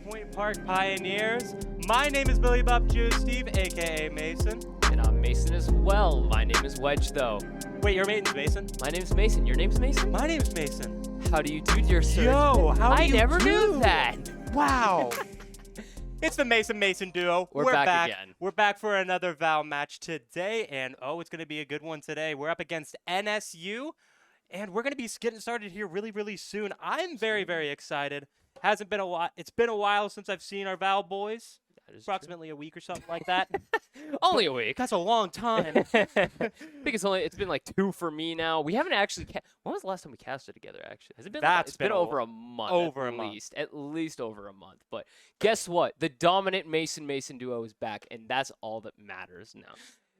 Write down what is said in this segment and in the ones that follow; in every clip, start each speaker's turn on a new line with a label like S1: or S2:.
S1: Point Park Pioneers. My name is Billy Bob Jew Steve, aka Mason.
S2: And I'm Mason as well. My name is Wedge, though.
S1: Wait, your name's Mason?
S2: My name's Mason. Your name's Mason?
S1: My name's Mason.
S2: How do you do, dear sir?
S1: Yo, how do
S2: I
S1: you
S2: never
S1: do?
S2: knew that.
S1: Wow. It's the Mason duo.
S2: We're back again.
S1: We're back for another Val match today, and it's going to be a good one today. We're up against NSU, and we're going to be getting started here really soon. I'm very excited. Hasn't been a while. It's been a while since I've seen our Val boys. Approximately a week or something like that.
S2: Only a week.
S1: That's a long time.
S2: I think it's been like 2 for me now. We haven't actually when was the last time we casted together, actually? Has it been it's been over a month. At least over a month. But guess what? The dominant Mason duo is back, and that's all that matters now.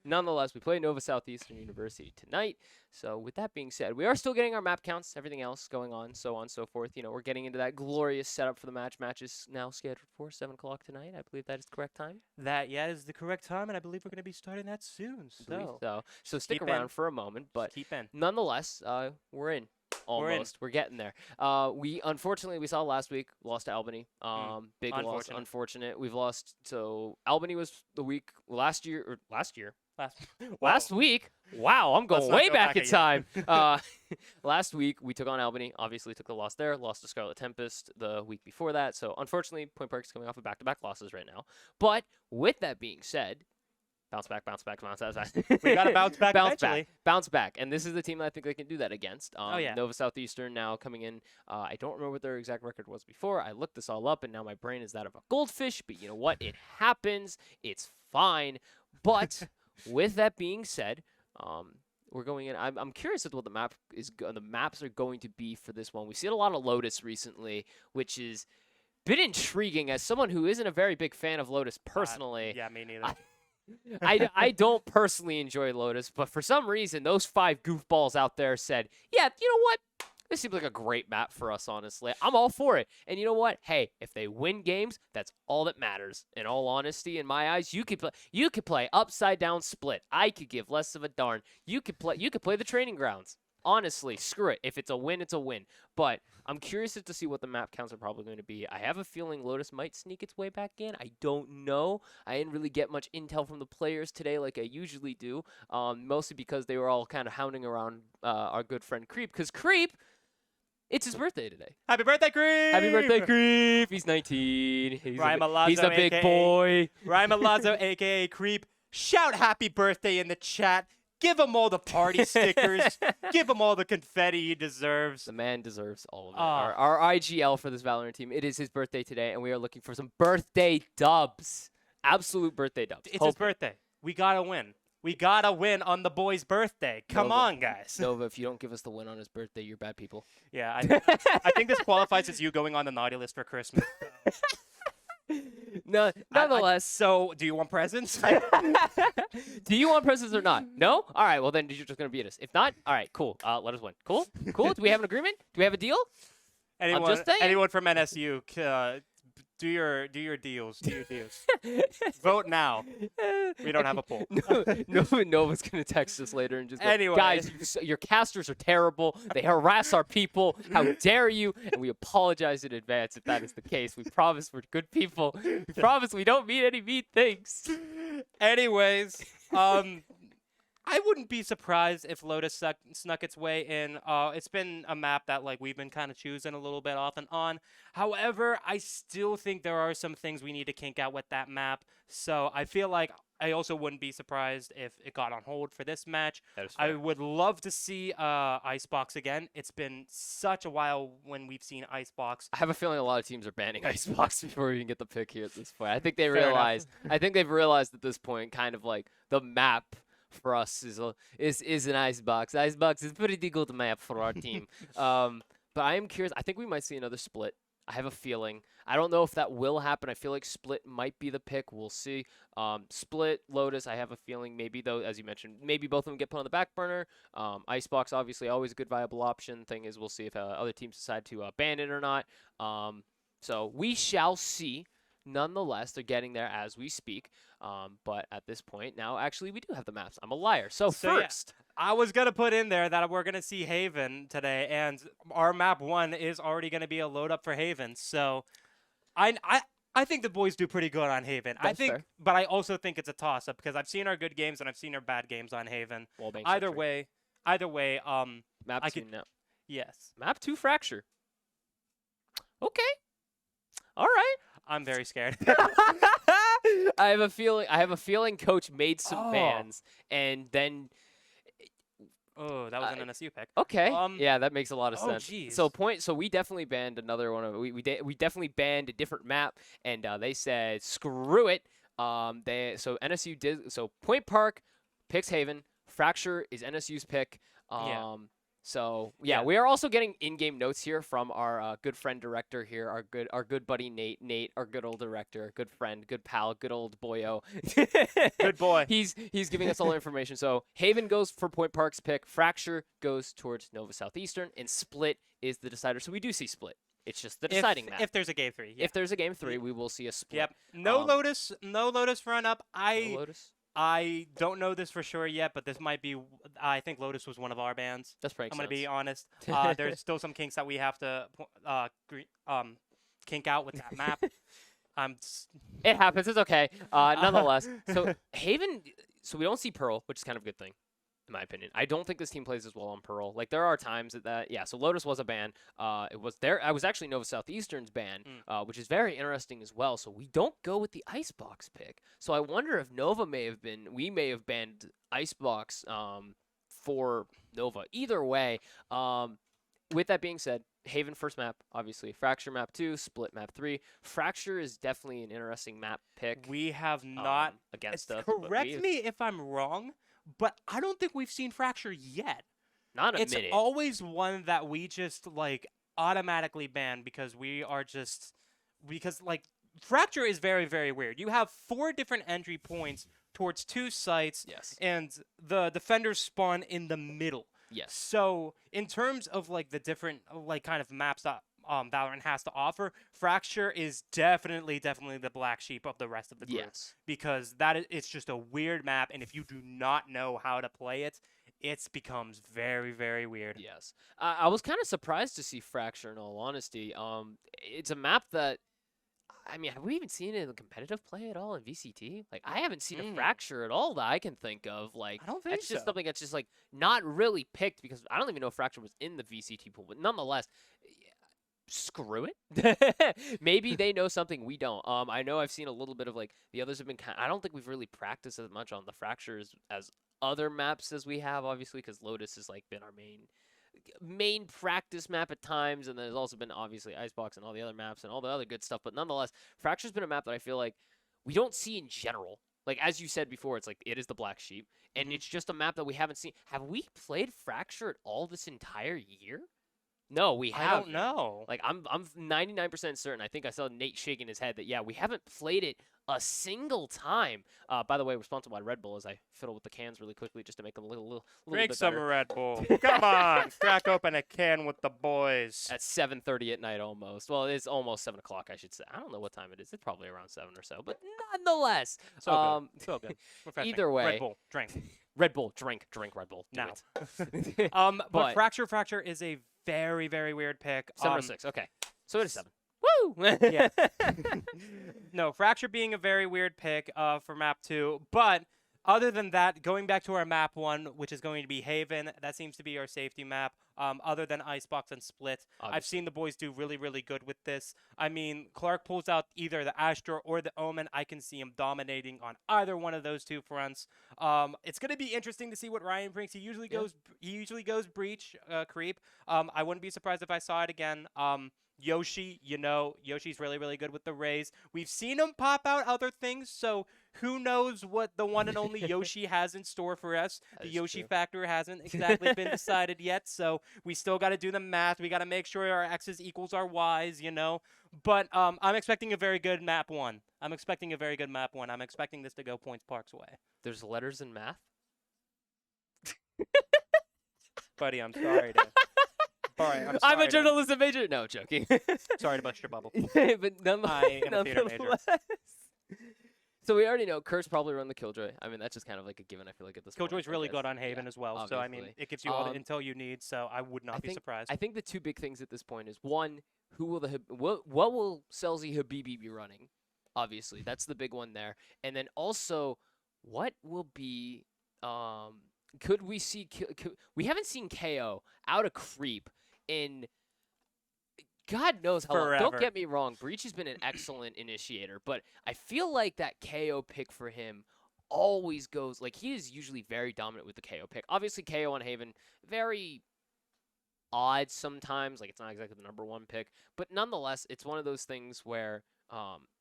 S2: Nonetheless, we play Nova Southeastern University tonight. So with that being said, we are still getting our map counts, everything else going on, so on and so forth. You know, we're getting into that glorious setup for the match. Match is now scheduled for 7 o'clock tonight. I believe that is the correct time.
S1: That is the correct time, and I believe we're going to be starting that soon.
S2: So stick around for a moment, but nonetheless, we're in. Almost. We're getting there. Unfortunately, we saw last week, lost to Albany. Big loss, unfortunate. We've lost, so Albany was the week last week. Wow, I'm going way back in time. Last week, we took on Albany. Obviously, took the loss there. Lost to Scarlet Tempest the week before that. So, unfortunately, Point Park's coming off of back-to-back losses right now. But with that being said, bounce back.
S1: We got to bounce back eventually.
S2: Bounce back. And this is the team that I think they can do that against.
S1: Yeah.
S2: Nova Southeastern now coming in. I don't remember what their exact record was before. I looked this all up, and now my brain is that of a goldfish. But you know what? It happens. It's fine. But with that being said, we're going in. I'm curious as to what the maps are going to be for this one. We've seen a lot of Lotus recently, which is a bit intriguing as someone who isn't a very big fan of Lotus personally.
S1: Yeah, me neither.
S2: I don't personally enjoy Lotus, but for some reason, those 5 goofballs out there said, yeah, you know what? This seems like a great map for us, honestly. I'm all for it. And you know what? Hey, if they win games, that's all that matters. In all honesty, in my eyes, you could play upside down split. I could give less of a darn. You could play the training grounds. Honestly, screw it. If it's a win, it's a win. But I'm curious to see what the map counts are probably going to be. I have a feeling Lotus might sneak its way back in. I don't know. I didn't really get much intel from the players today like I usually do, mostly because they were all kind of hounding around our good friend Creep. Because Creep, it's his birthday today.
S1: Happy birthday, Creep!
S2: Happy birthday, Creep! He's 19. He's a big boy.
S1: Ryan Malazzo, a.k.a. Creep. Shout happy birthday in the chat. Give him all the party stickers. Give him all the confetti he deserves.
S2: The man deserves all of it. Our IGL for this Valorant team, it is his birthday today, and we are looking for some birthday dubs. Absolute birthday dubs.
S1: It's his birthday. We got to win. We got to win on the boy's birthday. Come on, guys.
S2: Nova, if you don't give us the win on his birthday, you're bad people.
S1: Yeah, I think this qualifies as you going on the naughty list for Christmas.
S2: No, nonetheless.
S1: So, do you want presents?
S2: Do you want presents or not? No? All right, well, then you're just going to beat us. If not, all right, cool. Let us win. Cool? Do we have an agreement? Do we have a deal?
S1: Anyone from NSU, do your deals. Do your deals. Vote now. We don't have a poll.
S2: Nova's going to text us later and just go, guys, your casters are terrible. They harass our people. How dare you? And we apologize in advance if that is the case. We promise we're good people. We promise we don't mean any mean things.
S1: Anyways, I wouldn't be surprised if Lotus snuck its way in. It's been a map that we've been kind of choosing a little bit off and on. However, I still think there are some things we need to kink out with that map. So I feel like I also wouldn't be surprised if it got on hold for this match. I would love to see Icebox again. It's been such a while when we've seen Icebox.
S2: I have a feeling a lot of teans are banning Icebox before we even get the pick here at this point. I think they realized. I think they've realized at this point, kind of like the map for us is an Icebox. Icebox is a pretty good map for our team. But I am curious. I think we might see another split. I have a feeling. I don't know if that will happen. I feel like split might be the pick. We'll see. Split, Lotus, I have a feeling maybe, though, as you mentioned, maybe both of them get put on the back burner. Icebox, obviously, always a good viable option. Thing is, we'll see if other teams decide to ban it or not. So we shall see. Nonetheless, they're getting there as we speak. But at this point, now, actually, we do have the maps. I'm a liar. So first,
S1: I was going to put in there that we're going to see Haven today, and our map 1 is already going to be a load up for Haven. So I I think the boys do pretty good on Haven. I
S2: That's
S1: think,
S2: fair.
S1: but I also think it's a toss-up because I've seen our good games and I've seen our bad games on Haven.
S2: Wallbang
S1: Either
S2: Sentry.
S1: way,
S2: Map
S1: I
S2: 2
S1: could
S2: now.
S1: yes.
S2: Map 2 Fracture. Okay. All right.
S1: I'm very scared.
S2: I have a feeling Coach made some
S1: Oh.
S2: bans and then
S1: Oh, that was an NSU pick.
S2: okay. Yeah, that makes a lot of
S1: oh,
S2: sense.
S1: jeez.
S2: So we definitely banned another one of we definitely banned a different map and they said screw it. NSU did so Point Park picks Haven, Fracture is NSU's pick.
S1: Yeah.
S2: So
S1: Yeah.
S2: we are also getting in-game notes here from our good friend director here, our good buddy Nate, our good old director, good friend, good pal, good old boyo.
S1: Good boy.
S2: He's giving us all the information. So Haven goes for Point Park's pick, Fracture goes towards Nova Southeastern, and Split is the decider. So we do see Split. It's just the deciding map.
S1: If there's a game 3. Yeah.
S2: If there's a game 3, we will see a split.
S1: Yep. No Lotus run up.
S2: No Lotus.
S1: I don't know this for sure yet, but this might be. I think Lotus was one of our bands.
S2: That's pretty.
S1: I'm gonna be honest. There's still some kinks that we have to kink out with that map.
S2: It happens. It's okay. Nonetheless, so Haven. So we don't see Pearl, which is kind of a good thing, in my opinion. I don't think this team plays as well on Pearl. Like there are times that yeah. So Lotus was a ban. It was there. I was actually Nova Southeastern's ban, which is very interesting as well. So we don't go with the Icebox pick. So I wonder if we may have banned Icebox for Nova. Either way, with that being said, Haven first map, obviously. Fracture map 2, Split map 3. Fracture is definitely an interesting map pick.
S1: We have not
S2: against us.
S1: Correct me if I'm wrong, but I don't think we've seen Fracture yet.
S2: Not a
S1: it's
S2: minute.
S1: always one that we just like automatically ban because Fracture is very, very weird. You have 4 different entry points towards 2 sites,
S2: Yes.
S1: and the defenders spawn in the middle.
S2: Yes.
S1: So in terms of like the different like kind of maps that Valorant has to offer, Fracture is definitely the black sheep of the rest of the group.
S2: Yes.
S1: Because it's just a weird map, and if you do not know how to play it, it becomes very, very weird.
S2: Yes. I was kind of surprised to see Fracture, in all honesty. It's a map that, I mean, have we even seen it in competitive play at all in VCT? Like, I haven't seen a Fracture at all that I can think of. Like,
S1: I don't think
S2: that's just
S1: so.
S2: something that's just, like, not really picked because I don't even know if Fracture was in the VCT pool. But nonetheless, screw it. Maybe they know something we don't. I know I've seen a little bit of, like, the others have been I don't think we've really practiced as much on the Fractures as other maps as we have, obviously, because Lotus has, like, been our main practice map at times, and there's also been obviously Icebox and all the other maps and all the other good stuff, but nonetheless, Fracture's been a map that I feel like we don't see in general. Like, as you said before, it's like it is the black sheep, and it's just a map that we haven't seen. Have we played Fracture at all this entire year? No, we haven't.
S1: I don't know.
S2: Like, I'm 99% certain. I think I saw Nate shaking his head that, yeah, we haven't played it a single time. By the way, we're sponsored by Redbull as I fiddle with the cans really quickly just to make them a little
S1: Drink
S2: bit
S1: some
S2: better.
S1: Red Bull. Come on, crack open a can with the boys.
S2: At 7:30 at night almost. Well, it's almost 7 o'clock, I should say. I don't know what time it is. It's probably around 7 or so. But nonetheless.
S1: So good. So good. Refreshing.
S2: Either way.
S1: Red Bull, drink.
S2: Red Bull, drink Red Bull. Do
S1: Now.
S2: it.
S1: But Fracture is a very, very weird pick.
S2: 7 or 6. Okay. So it is 7. Woo!
S1: Yeah. No, Fracture being a very weird pick for map 2. But other than that, going back to our map 1, which is going to be Haven, that seems to be our safety map. Other than Icebox and Split,
S2: Obviously.
S1: I've seen the boys do really, really good with this. I mean, Clark pulls out either the Astra or the Omen. I can see him dominating on either one of those 2 fronts. It's going to be interesting to see what Ryan brings. He usually goes breach, creep. I wouldn't be surprised if I saw it again. Yoshi, Yoshi's really, really good with the rays. We've seen him pop out other things, so who knows what the one and only Yoshi has in store for us. The Yoshi factor hasn't exactly been decided yet, so we still got to do the math. We got to make sure our X's equals our Y's, But I'm expecting a very good map 1. I'm expecting this to go Points Park's way.
S2: There's letters in math?
S1: Buddy, I'm sorry to...
S2: I'm a journalism major. No, joking.
S1: Sorry to bust your bubble.
S2: But
S1: I am a theater major.
S2: nonetheless. So we already know Kurt's probably run the Killjoy. I mean, that's just kind of like a given, I feel like, at this point.
S1: Killjoy's really
S2: I
S1: good
S2: guess.
S1: on Haven
S2: Yeah,
S1: as well. So, I mean,
S2: obviously.
S1: it gives you all the intel you need, so I would not be surprised.
S2: I think the 2 big things at this point is, one, what will Selzy Habibi be running? Obviously, that's the big one there. And then also, what will be could we see we haven't seen KO out of creep in God knows how long. Don't
S1: Forever.
S2: get me wrong, Breach has been an excellent initiator, but I feel like that KO pick for him always goes like he is usually very dominant with the KO pick. Obviously, KO on Haven very odd sometimes, like it's not exactly the number one pick, but nonetheless, it's one of those things where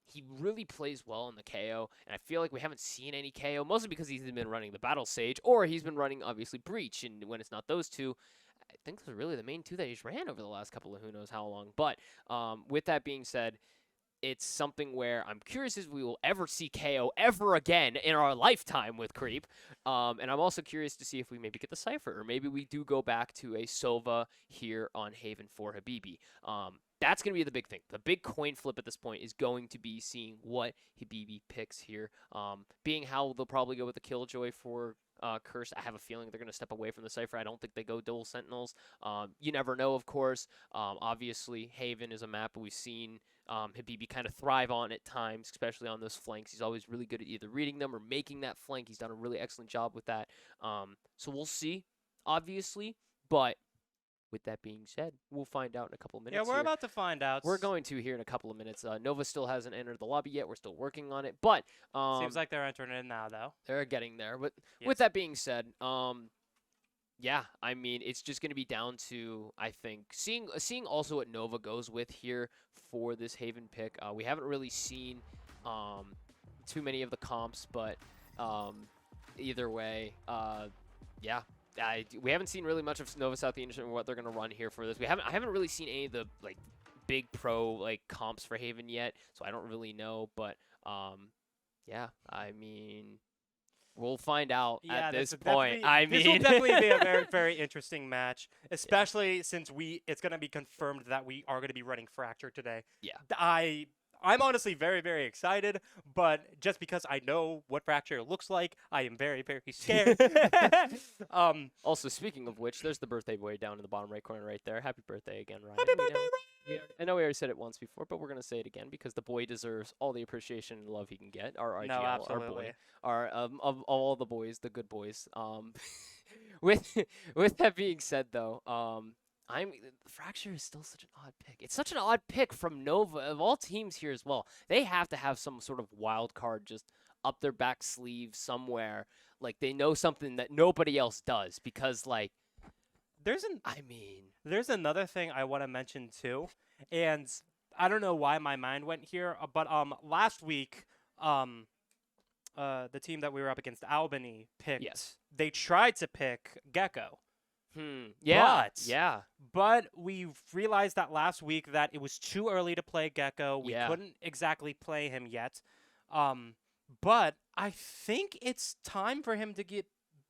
S2: he really plays well in the KO, and I feel like we haven't seen any KO, mostly because he's been running the Battle Sage, or he's been running obviously Breach, and when it's not those two, I think those are really the main two that he's ran over the last couple of who knows how long. But with that being said, it's something where I'm curious if we will ever see KO ever again in our lifetime with Creep. And I'm also curious to see if we maybe get the Cypher, or maybe we do go back to a Sova here on Haven for Habibi. That's going to be the big thing. The big coin flip at this point is going to be seeing what Habibi picks here. Being how they'll probably go with the Killjoy for Curse. I have a feeling they're going to step away from the Cypher. I don't think they go dual Sentinels. You never know, of course. Obviously, Haven is a map we've seen Habibi kind of thrive on at times, especially on those flanks. He's always really good at either reading them or making that flank. He's done a really excellent job with that. So we'll see, obviously. But with that being said, we'll find out in a couple of minutes.
S1: Yeah, we're about to find out.
S2: We're going to here in a couple of minutes. Nova still hasn't entered the lobby yet. We're still working on it. But
S1: seems like they're entering in now, though.
S2: they're getting there. But
S1: Yes.
S2: with that being said, yeah, I mean, it's just going to be down to, I think, seeing also what Nova goes with here for this Haven pick. We haven't really seen too many of the comps, but either way, yeah. We haven't seen really much of Nova Southeastern and what they're going to run here for this. I haven't really seen any of the like big pro like comps for Haven yet, so I don't really know. But yeah, I mean, we'll find out at this point.
S1: This will definitely be a very, very interesting match, especially since it's going to be confirmed that we are going to be running Fracture today.
S2: Yeah.
S1: I'm honestly very, very excited, but just because I know what Fracture looks like, I am very, very scared.
S2: Also, speaking of which, there's the birthday boy down in the bottom right corner right there. Happy birthday again, Ryan.
S1: Happy birthday,
S2: Ryan! I know we already said it once before, but we're going to say it again because the boy deserves all the appreciation and love he can get. Our IGL,
S1: absolutely.
S2: Our boy, of all the boys, the good boys. With that being said, though, Fracture is still such an odd pick. It's such an odd pick from Nova of all teams here as well. They have to have some sort of wild card just up their back sleeve somewhere. Like they know something that nobody else does because like there's
S1: another thing I want to mention too, and I don't know why my mind went here, but last week the team that we were up against, Albany, picked.
S2: Yes.
S1: They tried to pick Gecko.
S2: Yeah.
S1: But we realized that last week that it was too early to play Gecko. We couldn't exactly play him yet. But I think it's time for him to get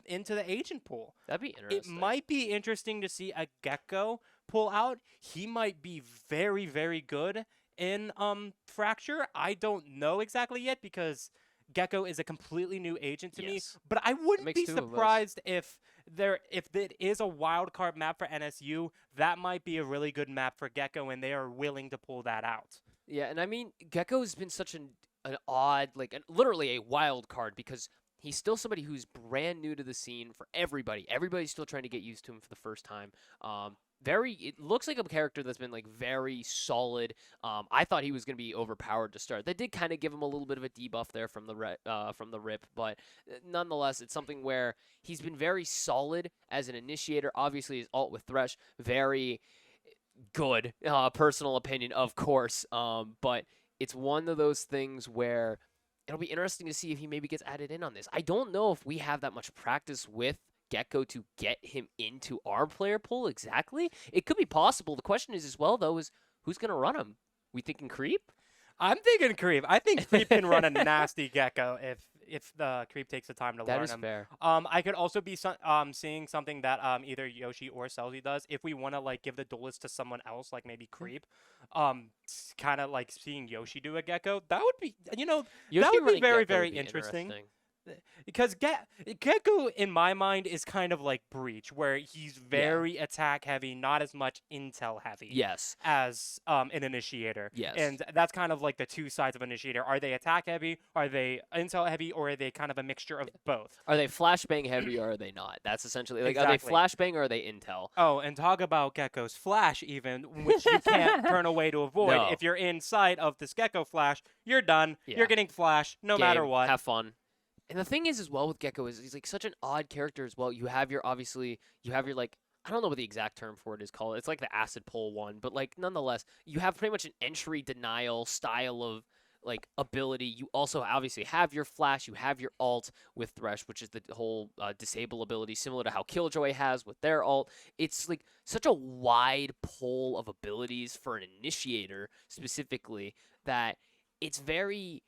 S1: into the agent pool.
S2: That'd be interesting.
S1: It might be interesting to see a Gecko pull out. He might be very, very good in Fracture. I don't know exactly yet because Gecko is a completely new agent to me, but I wouldn't be surprised if it is a wild card map for NSU. That might be a really good map for Gecko, and they are willing to pull that out.
S2: Yeah, and I mean, Gecko has been such an odd, literally a wild card because he's still somebody who's brand new to the scene for everybody. Everybody's still trying to get used to him for the first time. It looks like a character that's been very solid. I thought he was going to be overpowered to start. They did kind of give him a little bit of a debuff there from the rip, but nonetheless, it's something where he's been very solid as an initiator. Obviously, his ult with Thresh, very good. Personal opinion, of course, but it's one of those things where it'll be interesting to see if he maybe gets added in on this. I don't know if we have that much practice with Gecko to get him into our player pool exactly. It could be possible. The question is as well, though, is who's going to run him? We thinking Creep?
S1: I'm thinking Creep. I think Creep can run a nasty Gecko if the Creep takes the time to learn him.
S2: That is fair.
S1: I could also be seeing something that either Yoshi or Celsi does. If we want to give the duelist to someone else, like maybe Creep, kind of seeing Yoshi do a Gecko, that would be that would be very, very interesting. because Gecko in my mind is kind of like Breach, where he's very attack heavy, not as much intel heavy.
S2: Yes.
S1: As an initiator.
S2: Yes.
S1: And that's kind of like the two sides of initiator. Are they attack heavy? Are they intel heavy? Or are they kind of a mixture of both?
S2: Are they flashbang heavy or are they not? That's essentially like,
S1: Exactly.
S2: are they flashbang or are they intel?
S1: Oh, and talk about Gecko's flash even, which you can't turn away to avoid.
S2: No.
S1: If you're inside of this Gecko flash, you're done.
S2: Yeah.
S1: You're getting flash no matter
S2: Game,
S1: what.
S2: Have fun. And the thing is as well with Gecko is he's like such an odd character as well. You have your like, I don't know what the exact term for it is called. It's like the acid pole one, but like nonetheless, you have pretty much an entry denial style of like ability. You also obviously have your flash, you have your ult with Thresh, which is the whole disable ability, similar to how Killjoy has with their ult. It's like such a wide pole of abilities for an initiator specifically that it's very.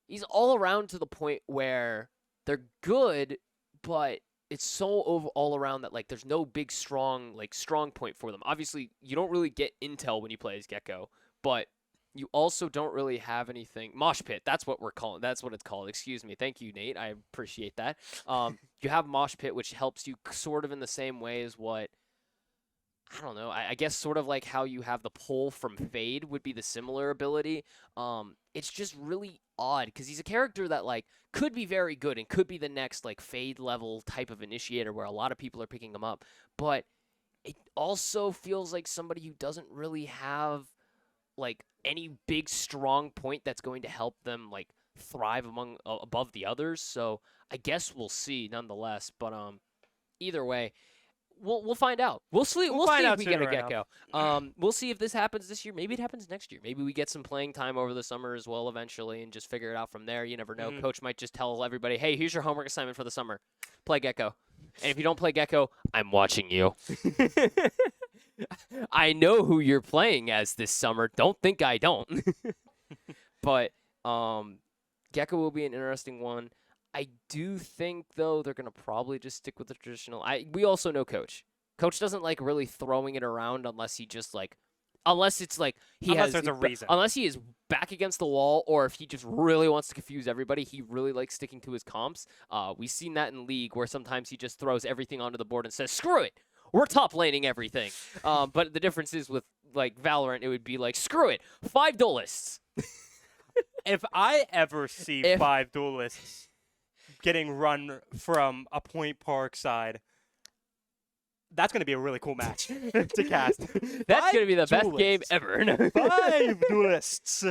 S2: He's all around to the point where they're good, but it's so all around that like there's no big strong point for them. Obviously, you don't really get intel when you play as Gecko, but you also don't really have anything. Mosh pit, that's what we're calling. That's what it's called. Excuse me. Thank you, Nate. I appreciate that. You have mosh pit, which helps you sort of in the same way as what. I don't know. I guess sort of like how you have the pull from Fade would be the similar ability. It's just really odd because he's a character that like could be very good and could be the next like Fade level type of initiator where a lot of people are picking him up. But it also feels like somebody who doesn't really have like any big strong point that's going to help them like thrive above the others. So I guess we'll see nonetheless. But either way. We'll find out. We'll see. We'll see if we get a Gecko. We'll see if this happens this year. Maybe it happens next year. Maybe we get some playing time over the summer as well eventually and just figure it out from there. You never know. Coach might just tell everybody, hey, here's your homework assignment for the summer. Play Gecko. And if you don't play Gecko, I'm watching you. I know who you're playing as this summer. Don't think I don't. But Gecko will be an interesting one. I do think, though, they're going to probably just stick with the traditional. We also know Coach. Coach doesn't like really throwing it around unless he just like, unless it's like
S1: unless there's a reason.
S2: Unless he is back against the wall or if he just really wants to confuse everybody, he really likes sticking to his comps. We've seen that in League where sometimes he just throws everything onto the board and says, screw it. We're top laning everything. But the difference is with like Valorant, it would be like, screw it. 5 duelists.
S1: If I ever see 5 duelists getting run from a Point Park side, that's going to be a really cool match to cast.
S2: That's going to be the best game ever.
S1: 5 duelists.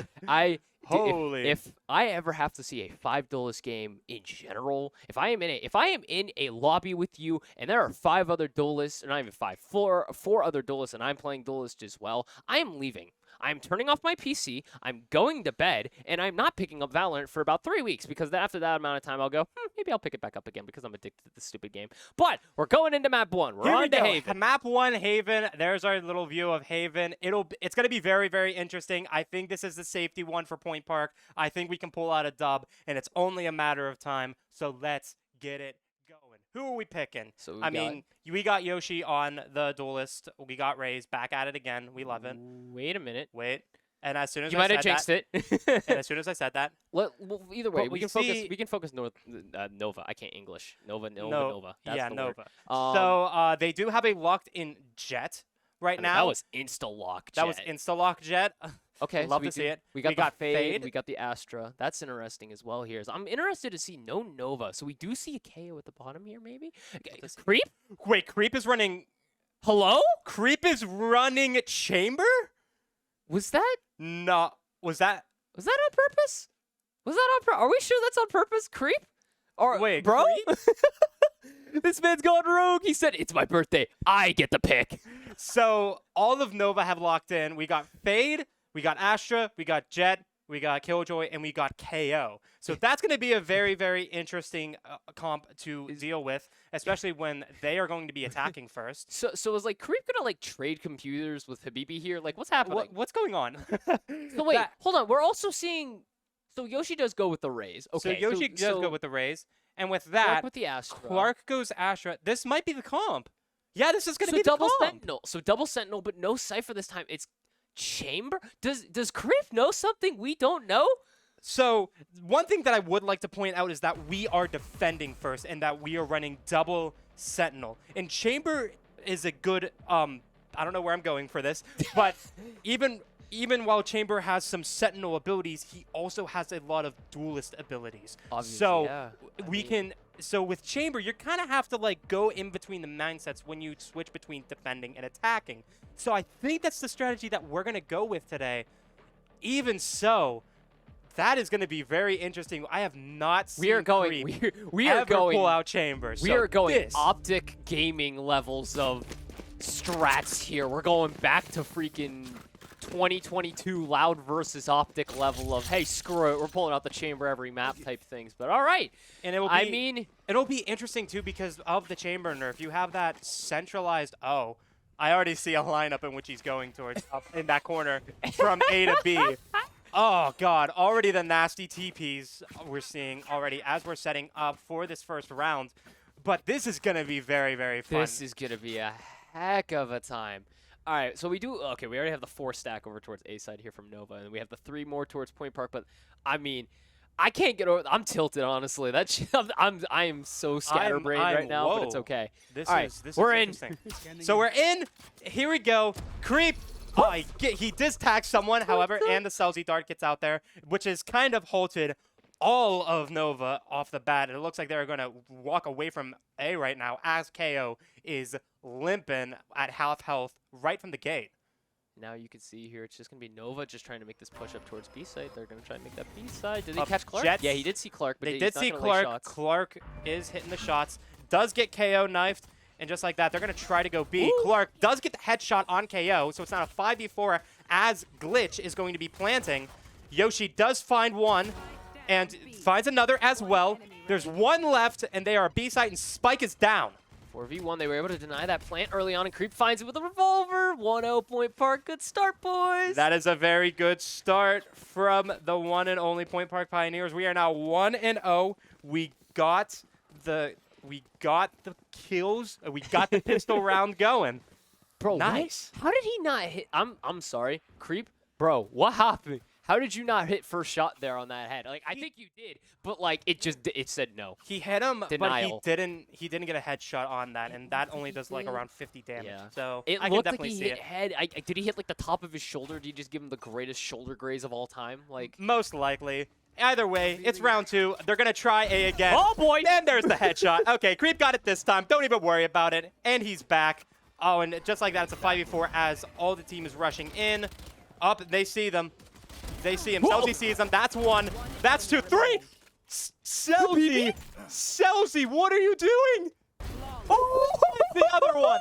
S2: If I ever have to see a 5 duelist game in general, if I am in a lobby with you and there are 5 other duelists, or not even 5, 4 other duelists, and I'm playing duelist as well, I am leaving. I'm turning off my PC, I'm going to bed, and I'm not picking up Valorant for about 3 weeks because after that amount of time, I'll go, maybe I'll pick it back up again because I'm addicted to this stupid game. But we're going into map 1. We're on to Haven.
S1: Map 1, Haven. There's our little view of Haven. It's going to be very, very interesting. I think this is the safety one for Point Park. I think we can pull out a dub, and it's only a matter of time. So let's get it going. Who are we picking? We got Yoshi on the duelist. We got Raze back at it again. We love it.
S2: Wait a minute.
S1: And as soon as
S2: you might have jinxed it.
S1: And as soon as I said that,
S2: either way, we can focus Nova. I can't English. Nova. That's the
S1: Nova.
S2: Word.
S1: So they do have a locked-in Jet right now.
S2: That was insta-lock Jet.
S1: That was insta-lock Jet.
S2: Okay,
S1: love to see it.
S2: We got the Fade. We got the Astra. That's interesting as well here. So I'm interested to see no Nova. So we do see a KO at the bottom here, maybe? Creep?
S1: Wait, Creep is running...
S2: Hello?
S1: Creep is running Chamber?
S2: Was that?
S1: No. Was that
S2: on purpose? Are we sure that's on purpose, Creep? Or
S1: wait,
S2: bro?
S1: Creep?
S2: This man's gone rogue. He said, it's my birthday. I get the pick.
S1: So all of Nova have locked in. We got Fade, we got Astra, we got Jet, we got Killjoy, and we got KO. So that's going to be a very, very interesting comp to deal with, especially when they are going to be attacking first.
S2: So is like Creep going to like trade computers with Habibi here? Like what's happening?
S1: What's going on?
S2: So wait, hold on. We're also seeing... So Yoshi does go with the Raze. Okay.
S1: So Yoshi does go with the Raze. And with that,
S2: Clark with the Astra.
S1: Clark goes Astra. This might be the comp. Yeah, this is going to be the
S2: double
S1: comp.
S2: Sentinel. So double Sentinel, but no Cypher this time. It's Chamber? Does Creep know something we don't know?
S1: So one thing that I would like to point out is that we are defending first and that we are running double Sentinel. And Chamber is a good, I don't know where I'm going for this, but even while Chamber has some Sentinel abilities, he also has a lot of duelist abilities.
S2: Obviously,
S1: so
S2: yeah.
S1: So with Chamber, you kind of have to like go in between the mindsets when you switch between defending and attacking. So I think that's the strategy that we're going to go with today. Even so, that is going to be very interesting. I have not seen
S2: we are going
S1: pull out Chamber.
S2: We are going optic gaming levels of strats here. We're going back to freaking 2022 loud versus optic level of, hey, screw it, we're pulling out the Chamber every map type things. But all right.
S1: And it will be, it'll be interesting too because of the Chamber nerf. You have that centralized, I already see a lineup in which he's going towards up in that corner from A to B. Oh, God. Already the nasty TPs we're seeing already as we're setting up for this first round. But this is going to be very, very fun.
S2: This is going to be a heck of a time. All right, so we already have the 4 stack over towards A side here from Nova, and we have the 3 more towards Point Park, but, I mean, I can't get over. I'm tilted, honestly. I am so scatterbrained right now, but it's okay.
S1: This
S2: All right, we're in.
S1: So we're in. Here we go. Creep. Oh, he does tag someone, however, and the Celsi Dart gets out there, which is kind of halted all of Nova off the bat. It looks like they're going to walk away from A right now as KO is limping at half health right from the gate.
S2: Now you can see here it's just going to be Nova just trying to make this push up towards B side. They're going to try and make that B side. Did he catch Clark?
S1: Jets.
S2: Yeah, he did see Clark, but
S1: they did see Clark. Clark is hitting the shots. Does get KO knifed. And just like that, they're going to try to go B.
S2: Ooh.
S1: Clark does get the headshot on KO, so it's not a 5v4 as Glitch is going to be planting. Yoshi does find one and finds another as well. There's one left, and they are B site, and Spike is down.
S2: 4v1, they were able to deny that plant early on, and Creep finds it with a revolver. 1-0 Point Park. Good start, boys.
S1: That is a very good start from the one and only Point Park Pioneers. We are now 1-0. We got the kills. We got the pistol round going.
S2: Bro,
S1: nice.
S2: How did he not hit? I'm sorry, Creep. Bro, what happened? How did you not hit first shot there on that head? Like, I think you did, but like it said no.
S1: He hit him,
S2: Denial.
S1: but he didn't get a headshot on that, and that only does like around 50 damage.
S2: Yeah.
S1: So
S2: it
S1: I
S2: looked
S1: can
S2: like
S1: definitely
S2: he
S1: see
S2: hit
S1: it.
S2: head. Did he hit like the top of his shoulder? Did he just give him the greatest shoulder graze of all time? Like
S1: most likely. Either way, it's round 2. They're gonna try A again.
S2: Oh boy!
S1: And there's the headshot. Okay, Creep got it this time. Don't even worry about it. And he's back. Oh, and just like that, it's a 5v4 as all the team is rushing in. Up, they see them. They see him. Celsi sees them. That's 1. That's 2. 3. Celsi! Celsi, what are you doing? Oh, the other one.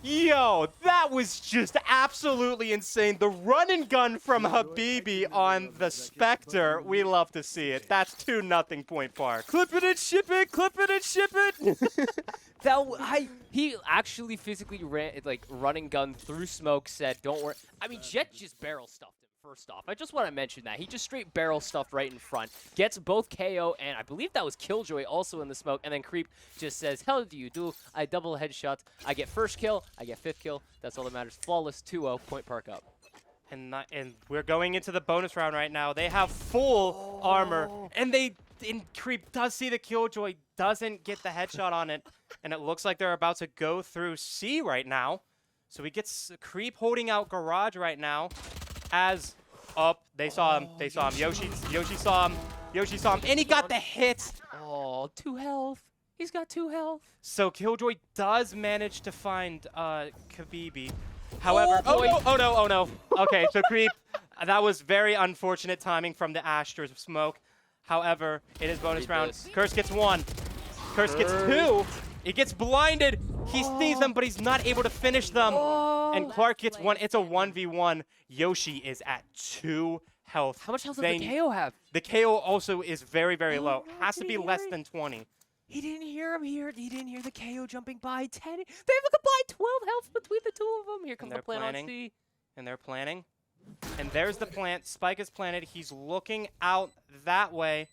S1: Yo, that was just absolutely insane. The run and gun from Habibi on the Spectre. We love to see it. That's 2-0 Point Park.
S2: Clip it and ship it. Clip it and ship it. He actually physically ran like running gun through smoke. Said, "Don't worry." I mean, Jet just barrel stuffed him. First off, I just want to mention that. He just straight barrel stuffed right in front. Gets both KO, and I believe that was Killjoy also in the smoke. And then Creep just says, hell do you do? I double headshots. I get first kill. I get 5th kill. That's all that matters. Flawless 2-0. Point Park up.
S1: And we're going into the bonus round right now. They have full armor. And Creep does see the Killjoy. Doesn't get the headshot on it. And it looks like they're about to go through C right now. So he gets Creep holding out Garage right now. As they saw him. They saw him. Yoshi saw him. Yoshi saw him. And he got the hit.
S2: Oh, 2 health. He's got 2 health.
S1: So Killjoy does manage to find Kabibi. However,
S2: oh
S1: no. Okay, so Creep, that was very unfortunate timing from the Astra's smoke. However, it is bonus round. Curse gets 1. Curse gets 2. He gets blinded. He sees them, but he's not able to finish them. And Clark gets 1. It's a 1v1. Yoshi is at 2 health.
S2: How much health does the KO have?
S1: The KO also is very, very low. Has to be less than 20.
S2: He didn't hear him here. He didn't hear the KO jumping by 10. They have a combined 12 health between the 2 of them. Here comes the plant on C.
S1: And they're planning. And there's the plant. Spike is planted. He's looking out that way.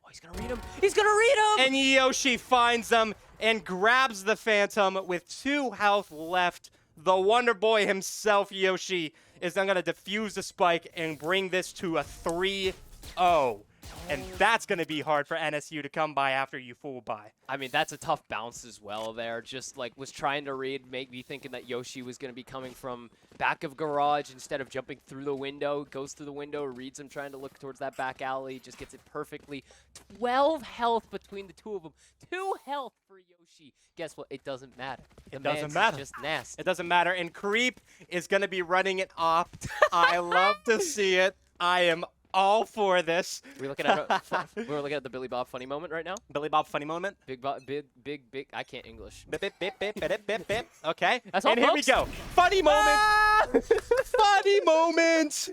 S2: Oh, he's going to read him. He's going to read him.
S1: And Yoshi finds them and grabs the Phantom with 2 health left. The Wonder Boy himself, Yoshi, is then going to defuse the Spike and bring this to a 3-2 Oh. And that's going to be hard for NSU to come by after you full buy.
S2: I mean, that's a tough bounce as well there. Just like was trying to read, maybe thinking that Yoshi was going to be coming from back of garage instead of jumping through the window. Goes through the window, reads him trying to look towards that back alley. Just gets it perfectly. 12 health between the two of them. 2 health for Yoshi. Guess what? It doesn't matter.
S1: It doesn't matter.
S2: Just nasty.
S1: It doesn't matter. And Creep is going to be running it off. I love to see it. I am all for this.
S2: We're looking at the Billy Bob funny moment right now.
S1: Billy Bob funny moment.
S2: Big. I can't English.
S1: Bip, bip, bip, bip, bip, bip, bip. Okay.
S2: That's all,
S1: and here we go. Funny moment. Funny moment.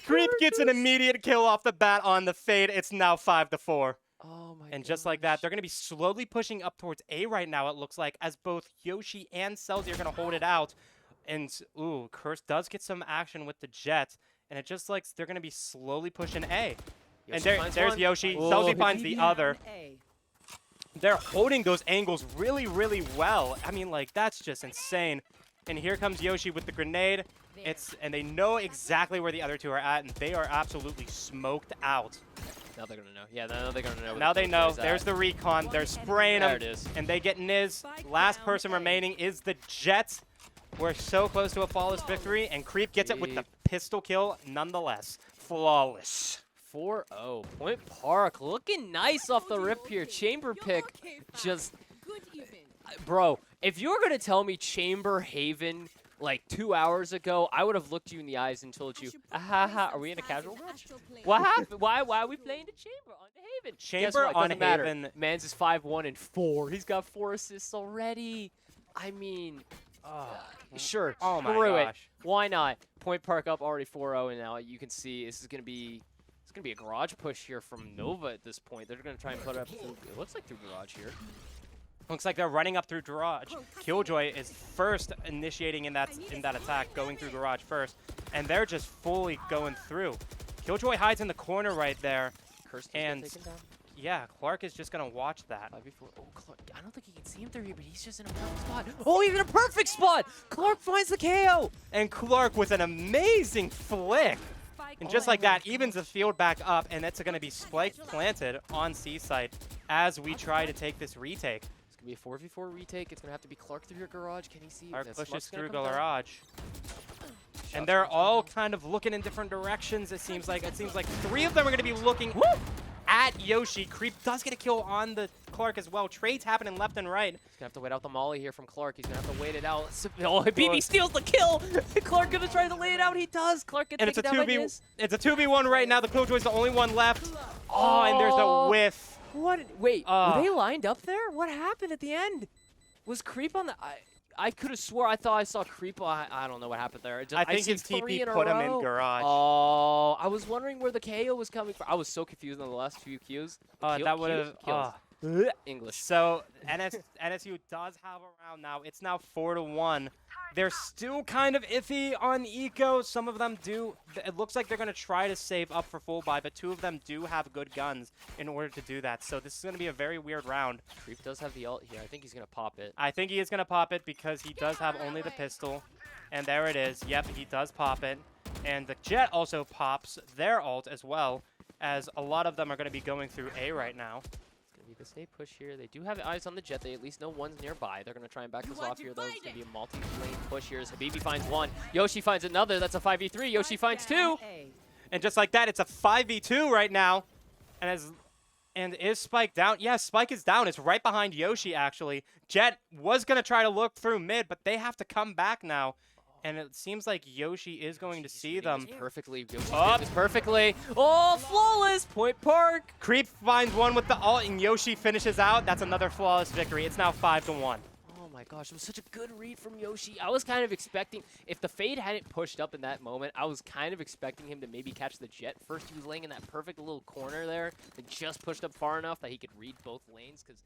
S1: Creep gets an immediate kill off the bat on the fade. It's now 5-4.
S2: Oh my.
S1: And just like that, they're going to be slowly pushing up towards A right now, it looks like, as both Yoshi and Celsi are going to hold it out. And, ooh, Curse does get some action with the Jet. And it just like they're going to be slowly pushing A. And there's Yoshi. Celsi finds the other. They're holding those angles really, really well. I mean, like, that's just insane. And here comes Yoshi with the grenade. And they know exactly where the other two are at, and they are absolutely smoked out.
S2: Now they're going to know. Yeah, now they're going to know.
S1: Now they know. There's the recon. They're spraying them.
S2: There it is.
S1: And they get Niz. Last person remaining is the Jet. We're so close to a flawless victory, and Creep gets it with the pistol kill nonetheless. Flawless.
S2: 4-0. Point Park looking nice off the rip here. Chamber pick just... Bro, if you were going to tell me Chamber Haven like 2 hours ago, I would have looked you in the eyes and told you, are we in a casual match? What happened? Why are we playing the Chamber on the Haven?
S1: Chamber on Haven.
S2: Mans is 5-1-4. He's got 4 assists already. I mean... sure.
S1: Oh my
S2: Screw
S1: gosh.
S2: it. Why not? Point Park up already 4-0, and now you can see this is gonna be a garage push here from Nova at this point. They're gonna try and put it up through, it looks like through garage here.
S1: Looks like they're running up through garage. Killjoy is first initiating in that attack, going through garage first, and they're just fully going through. Killjoy hides in the corner right there, and yeah, Clark is just gonna watch that.
S2: 5v4. Oh, Clark! I don't think he can see him through here, but he's just in a perfect spot. Oh, he's in a perfect spot! Clark finds the KO!
S1: And Clark with an amazing flick. And just like that, evens the field back up, and it's going to be Spike planted on C-site as we try to take this retake.
S2: It's going to be a 4v4 retake. It's going to have to be Clark through your garage. Can he see?
S1: Clark pushes through garage. And they're all kind of looking in different directions, it seems like. It seems like 3 of them are going to be looking at Yoshi. Creep does get a kill on the Clark as well. Trades happening left and right.
S2: He's going to have to wait out the molly here from Clark. He's going to have to wait it out. Oh, BB steals the kill. Clark going to try to lay it out. He does. Clark gets taken down by Niz.
S1: It's a 2v1 right now. The Killjoy's the only one left. Oh, and there's a whiff.
S2: What? Wait, were they lined up there? What happened at the end? Was Creep on the... I could have swore I thought I saw Creep. I don't know what happened there.
S1: I think his TP put him in garage.
S2: Oh, I was wondering where the KO was coming from. I was so confused on the last few Qs.
S1: That would have...
S2: English.
S1: So NSU does have a round now. It's now 4-1. They're still kind of iffy on eco. Some of them do. It looks like they're going to try to save up for full buy, but 2 of them do have good guns in order to do that. So this is going to be a very weird round.
S2: Creep does have the ult here. I think he's going to pop it.
S1: I think he is going to pop it because he does have only the pistol. And there it is. Yep, he does pop it. And the Jet also pops their ult as well, as a lot of them are going to be going through A right now.
S2: The stay push here. They do have eyes on the Jet. They at least know one's nearby. They're going to try and back this off here, though. It's going to be a multi-lane push here. Habibi finds 1. Yoshi finds another. That's a 5v3. Yoshi finds 2.
S1: And just like that, it's a 5v2 right now. And is Spike down? Yeah, Spike is down. It's right behind Yoshi, actually. Jet was going to try to look through mid, but they have to come back now. And it seems like Yoshi is going to see them.
S2: Perfectly. Yoshi this perfectly. Oh, flawless. Point Park.
S1: Creep finds 1 with the ult, and Yoshi finishes out. That's another flawless victory. It's now 5-1.
S2: Oh my gosh, it was such a good read from Yoshi. I was kind of expecting, if the fade hadn't pushed up in that moment, I was kind of expecting him to maybe catch the Jet. First, he was laying in that perfect little corner there, then just pushed up far enough that he could read both lanes, because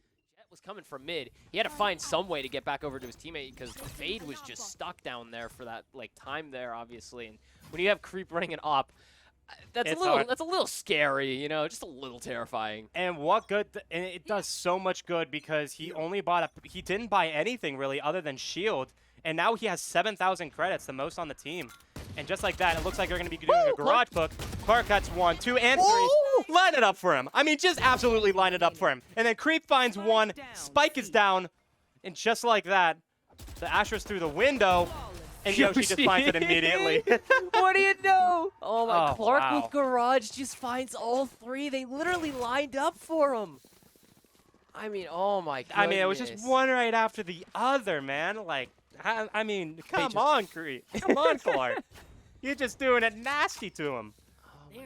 S2: was coming from mid. He had to find some way to get back over to his teammate because Fade was just stuck down there for that time there, obviously. And when you have Creep running an op, that's a little scary, you know, just a little terrifying.
S1: And what good? And it does so much good because he only bought he didn't buy anything really other than shield, and now he has 7,000 credits, the most on the team. And just like that, it looks like they're going to be doing a garage book. Clark cuts 1, 2, and 3. Line it up for him. I mean, just absolutely line it up for him. And then Creep finds 1. Spike is down. And just like that, the Astra's through the window. And Yoshi just finds it immediately.
S2: What do you know? Oh my, Clark
S1: wow.
S2: with Garage just finds all 3. They literally lined up for him. I mean, oh my goodness.
S1: I mean, it was just one right after the other, man. Like, I mean, come on, Creep. Come on, Clark. You're just doing it nasty to him.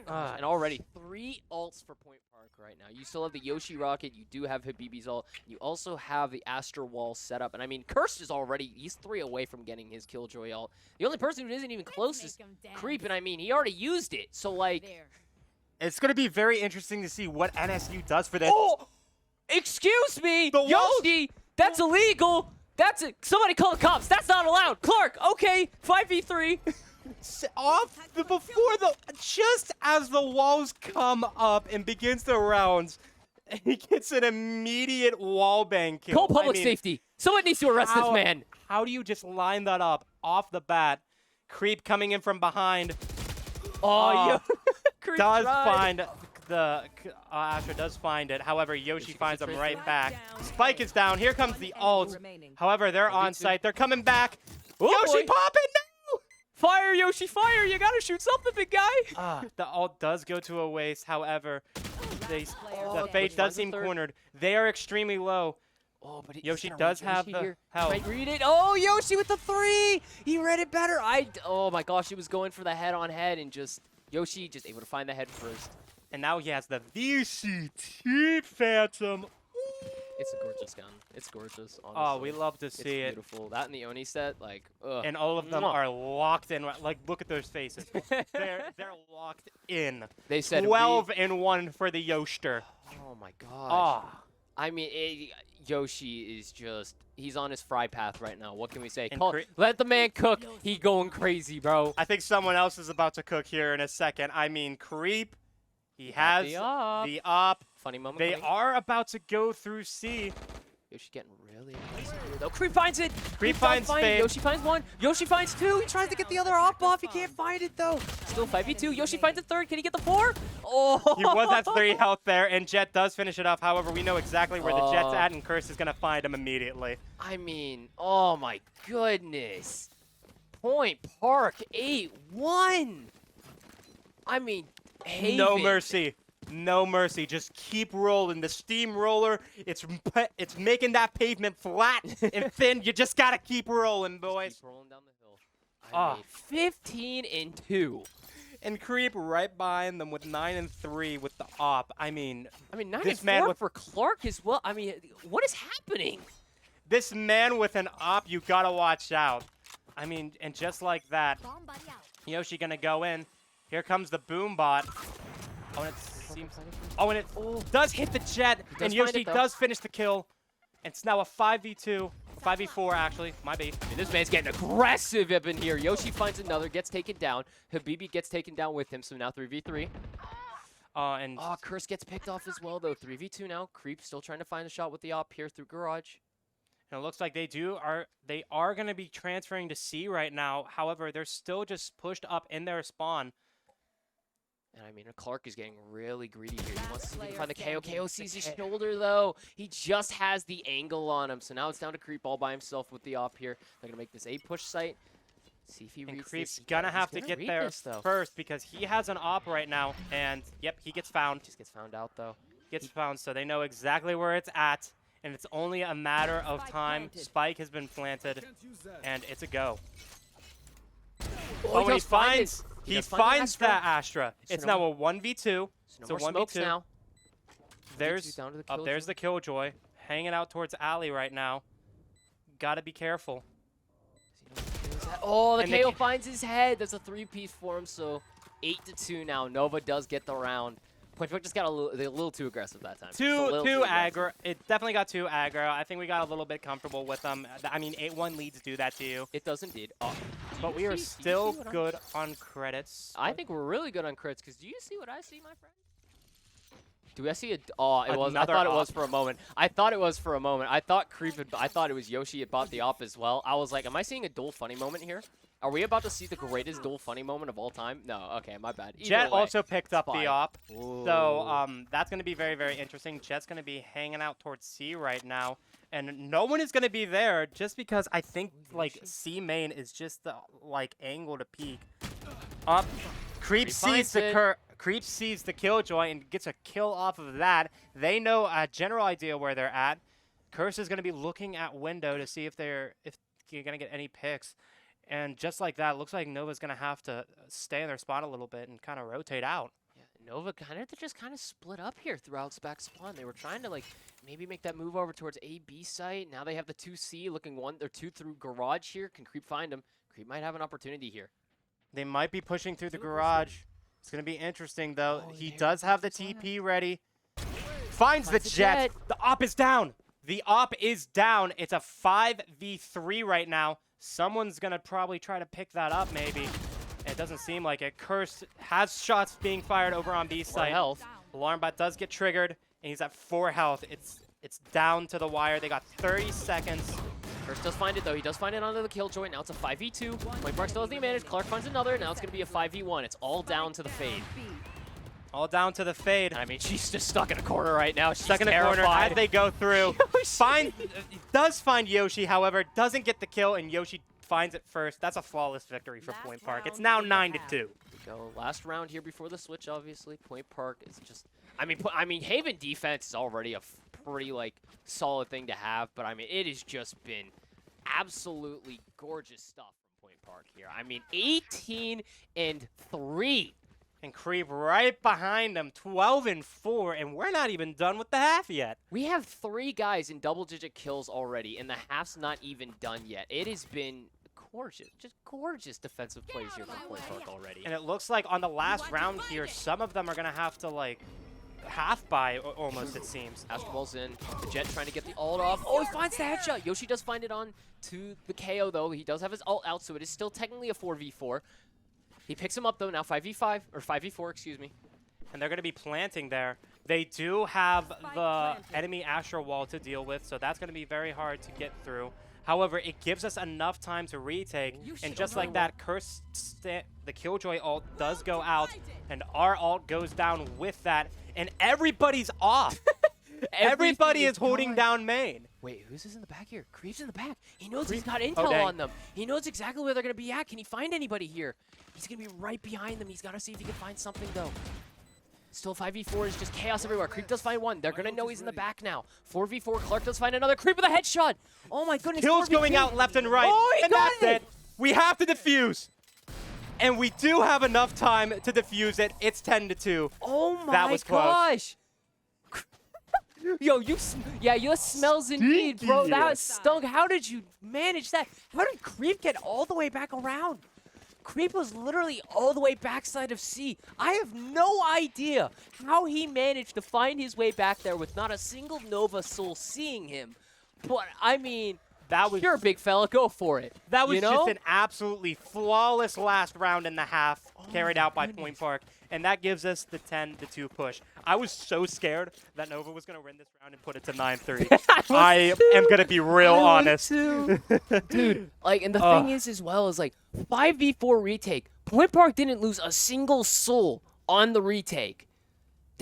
S2: And already 3 ults for Point Park right now. You still have the Yoshi Rocket. You do have Habibi's ult. You also have the Astra Wall set up. And I mean, Cursed is already, he's 3 away from getting his Killjoy ult. The only person who isn't even close is Creep. And I mean, he already used it. So, like.
S1: It's going to be very interesting to see what NSU does for this.
S2: Oh! Excuse me! Yoshi! That's illegal! That's it. Somebody call the cops. That's not allowed. Clark, okay. 5v3.
S1: Just as the walls come up and begins the rounds, he gets an immediate wallbang kill.
S2: Call public safety. Someone needs to arrest this man.
S1: How do you just line that up off the bat? Creep coming in from behind.
S2: Oh,
S1: Creep does find the Astra does find it. However, Yoshi finds him right back. Spike is down. Here comes the ult. However, they're on site. They're coming back. Yoshi popping. No!
S2: Fire, Yoshi, fire! You gotta shoot something, big guy.
S1: The ult does go to a waste. However, the Fade does seem cornered. They are extremely low.
S2: Oh, but
S1: Yoshi does have the help.
S2: Right, read it. Oh, Yoshi with the 3. He read it better. Oh my gosh, he was going for the head-on-head and just Yoshi just able to find the head first.
S1: And now he has the VCT Phantom.
S2: It's a gorgeous gun. It's gorgeous, honestly.
S1: Oh, we love to see it.
S2: It's beautiful. That and the Oni set, like, ugh.
S1: And all of them are locked in. Like, look at those faces. they're locked in.
S2: They said
S1: 12 and 1 for the Yoshter.
S2: Oh my gosh. I mean, Yoshi is just, he's on his fry path right now. What can we say? Let the man cook. He going crazy, bro.
S1: I think someone else is about to cook here in a second. I mean, Creep. He has the op.
S2: Funny moment.
S1: They are about to go through C.
S2: Yoshi getting really aggressive here, though. Creep finds it.
S1: Creep finds Fade.
S2: Yoshi finds 1. Yoshi finds 2. He tries to get the other op off. He can't find it, though. Still 5v2. Yoshi finds a 3rd. Can he get the 4? Oh.
S1: He was at 3 health there, and Jet does finish it off. However, we know exactly where the Jet's at, and Curse is going to find him immediately.
S2: I mean, oh my goodness. Point Park 8-1. I mean, Haven.
S1: No mercy. No mercy. Just keep rolling. The steamroller, it's making that pavement flat and thin. You just got to keep rolling, boys.
S2: Keep rolling down the hill. I mean, 15 and 2.
S1: And Creep right behind them with 9 and 3 with the op. I mean
S2: 9 and 4 for Clark as well. I mean, what is happening?
S1: This man with an op, you got to watch out. I mean, and just like that, Yoshi going to go in. Here comes the boom bot. Oh, and it does hit the Jet, and Yoshi does finish the kill. It's now a 5v2, 5v4 actually, my bad.
S2: I mean, this man's getting aggressive up in here. Yoshi finds another, gets taken down. Habibi gets taken down with him, so now 3v3. Curse gets picked off as well, though. 3v2 now. Creep still trying to find a shot with the op here through Garage.
S1: And it looks like they are going to be transferring to C right now. However, they're still just pushed up in their spawn.
S2: And I mean, Clark is getting really greedy here. He wants to see if he can find the KO. KO sees his shoulder, though. He just has the angle on him. So now it's down to Creep all by himself with the op here. They're going to make this a push site. See if he reads this.
S1: Creep's going to have to get there first because he has an op right now. And, yep, he gets found.
S2: Just gets found out, though.
S1: Gets found, so they know exactly where it's at. And it's only a matter of time. Spike has been planted, and it's a go.
S2: Oh, he finds...
S1: He finds that Astra. It's now a 1v2.
S2: So no more smokes now.
S1: There's the Killjoy hanging out towards Alley right now. Gotta be careful.
S2: Oh, the KO finds his head. There's a 3-piece for him, so 8-2 now. Nova does get the round. Point Park just got a little too aggressive that time.
S1: Too aggro. It definitely got too aggro. I think we got a little bit comfortable with them. I mean, 8-1 leads do that to you.
S2: It does indeed.
S1: But we are still good on credits.
S2: I think we're really good on crits, because do you see what I see, my friend? Do I see a... Oh, it was. I thought it was for a moment. I thought it was for a moment. I thought Creep had, I thought it was Yoshi had bought the op as well. I was like, am I seeing a dual funny moment here? Are we about to see the greatest dual funny moment of all time? No, okay, my bad. Either
S1: Jet
S2: way,
S1: also picked up
S2: fine.
S1: the op.
S2: Ooh.
S1: So that's going to be very, very interesting. Jet's going to be hanging out towards C right now. And no one is going to be there just because I think, like, C main is just the, like, angle to peek. Up. Creep sees the Killjoy and gets a kill off of that. They know a general idea where they're at. Curse is going to be looking at window to see if you're going to get any picks. And just like that, looks like Nova's going to have to stay in their spot a little bit and kind of rotate out.
S2: Yeah, Nova just kind of split up here throughout back spawn. They were trying to like maybe make that move over towards A, B site. Now they have the 2C looking 1 or 2 through garage here. Can Creep find him? Creep might have an opportunity here.
S1: They might be pushing through the garage. It's going to be interesting, though. He does have the TP ready. Finds the Jet. The op is down. The op is down. It's a 5v3 right now. Someone's going to probably try to pick that up, maybe. It doesn't seem like it. Curse has shots being fired over on B side.
S2: Health.
S1: Alarm bot does get triggered, and he's at 4 health. It's down to the wire. They got 30 seconds.
S2: Curse does find it, though. He does find it onto the Killjoy. Now it's a 5v2. Point Park still has the advantage. Clark finds another. Now it's going to be a 5v1. It's all down to the fade.
S1: All down to the fade.
S2: I mean, she's just stuck in a corner right now. She's
S1: Stuck in a corner as they go through. Does find Yoshi, however, doesn't get the kill, and Yoshi finds it first. That's a flawless victory for Point Park. It's now 9-2.
S2: Go last round here before the switch, obviously. Point Park is just... I mean, Haven defense is already a pretty, like, solid thing to have, but, I mean, it has just been absolutely gorgeous stuff from Point Park here. I mean, 18-3.
S1: And Creep right behind them, 12-4, and we're not even done with the half yet.
S2: We have 3 guys in double-digit kills already, and the half's not even done yet. It has been gorgeous, just gorgeous defensive plays here from Point Park already.
S1: And it looks like on the last round here, some of them are going to have to, like, half buy almost, it seems.
S2: Astro Ball's in. The Jet trying to get the ult off. Oh, he finds the headshot. Yoshi does find it on to the KO, though. He does have his ult out, so it is still technically a 4v4. He picks him up, though, now 5v5, or 5v4, excuse me.
S1: And they're going to be planting there. They do have the enemy Astro Wall to deal with, so that's going to be very hard to get through. However, it gives us enough time to retake, and just like that, the Killjoy ult does go out, and our ult goes down with that, and everybody's off. Everybody is holding down main.
S2: Wait, who's this in the back here? Creep's in the back. He knows he's got intel on them. He knows exactly where they're going to be at. Can he find anybody here? He's going to be right behind them. He's got to see if he can find something, though. Still 5v4 is just chaos everywhere. Creep does find one. They're going to know he's in the back now. 4v4, Clark does find another. Creep with a headshot. Oh, my goodness.
S1: Kills
S2: 4v2.
S1: going out left and right.
S2: Oh,
S1: and that's it. We have to defuse. And we do have enough time to defuse it. It's 10-2.
S2: Oh, my
S1: that was
S2: gosh. Yo, you smells indeed, bro. That stunk. How did you manage that? How did Creep get all the way back around? Creep was literally all the way backside of C. I have no idea how he managed to find his way back there with not a single Nova soul seeing him. But, I mean, you're a big fella. Go for it.
S1: That was just an absolutely flawless last round and a half carried out by Point Park. And that gives us the 10-2 push. I was so scared that Nova was going to win this round and put it to 9-3. I am going to be real honest.
S2: Dude, like, and the thing is as well is, like, 5v4 retake. Point Park didn't lose a single soul on the retake.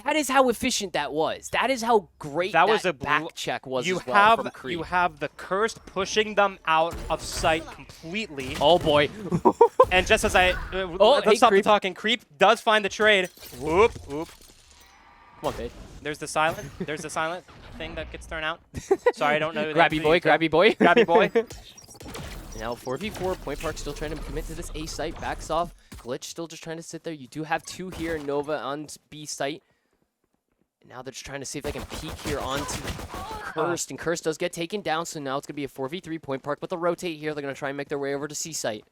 S2: That is how efficient that was. That is how great that back check was as well from Creep.
S1: You have the Cursed pushing them out of sight completely.
S2: Oh, boy.
S1: And just as let's stop the talking. Creep does find the trade. Whoop, whoop.
S2: Come on, babe.
S1: There's the silent. There's the silent thing that gets thrown out. Sorry, I don't know.
S2: Grabby boy, grabby boy.
S1: Grabby boy.
S2: Now 4v4, Point Park still trying to commit to this A site. Backs off. Glitch still just trying to sit there. You do have 2 here, Nova on B site. And now they're just trying to see if they can peek here onto Cursed. And Cursed does get taken down, so now it's going to be a 4v3. Point Park with the rotate here. They're going to try and make their way over to C site.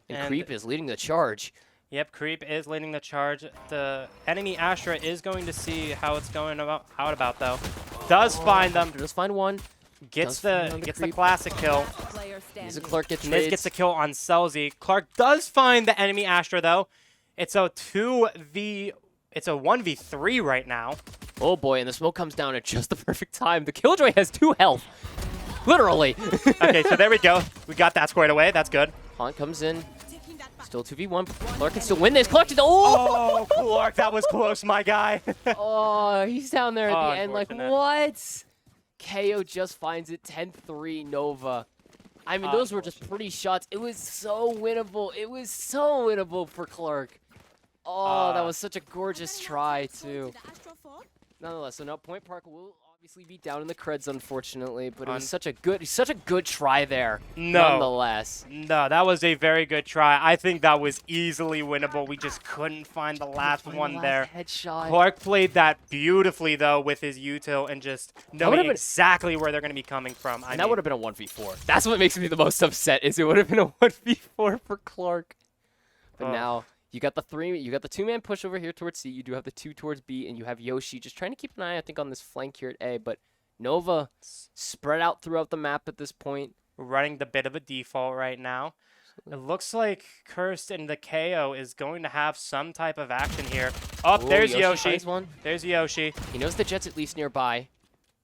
S2: And Creep is leading the charge.
S1: Yep, Creep is leading the charge. The enemy Astra is going to see how it's going about though. Does find them.
S2: Does find one.
S1: Gets the classic kill.
S2: He's a Clark gets
S1: Niz gets the kill on Selzy. Clark does find the enemy Astra though. It's a 1v3 right now.
S2: Oh boy, and the smoke comes down at just the perfect time. The Killjoy has 2 health. Literally.
S1: Okay, so there we go. We got that squared away. That's good.
S2: Haunt comes in. Still 2v1. Clark can still win this. Clark oh!
S1: Oh, Clark, that was close, my guy.
S2: Oh, he's down there at the end like,
S1: Unfortunate.
S2: what? KO just finds it 10-3 Nova. I mean, those were just pretty shots. It was so winnable. It was so winnable for Clark. Oh, that was such a gorgeous try, too. Nonetheless, so now Point Park will obviously be down in the creds, unfortunately, but it was such a good try there. Nonetheless.
S1: No, that was a very good try. I think that was easily winnable. We just couldn't find the last one there.
S2: Headshot.
S1: Clark played that beautifully, though, with his util and just knowing exactly where they're going to be coming from.
S2: And that would have been a 1v4. That's what makes me the most upset, is it would have been a 1v4 for Clark. But now you got the two-man push over here towards C. You do have the 2 towards B, and you have Yoshi just trying to keep an eye, I think, on this flank here at A. But Nova spread out throughout the map at this point.
S1: We're running the bit of a default right now. It looks like Cursed and the KO is going to have some type of action here. Oh, there's Yoshi.
S2: One.
S1: There's Yoshi.
S2: He knows the Jet's at least nearby.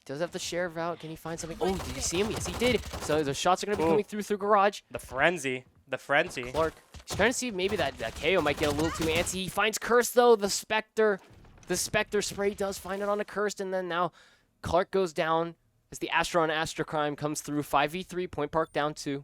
S2: Does have the share route. Can he find something? Oh, did you see him? Yes, he did. So the shots are going to be coming through garage.
S1: The frenzy. The frenzy.
S2: Clark. He's trying to see if maybe that KO might get a little too antsy. He finds Cursed, though. The Spectre spray does find it on a Cursed, and then now Clark goes down as the Astra on Astra Crime comes through. 5v3, Point Park down 2.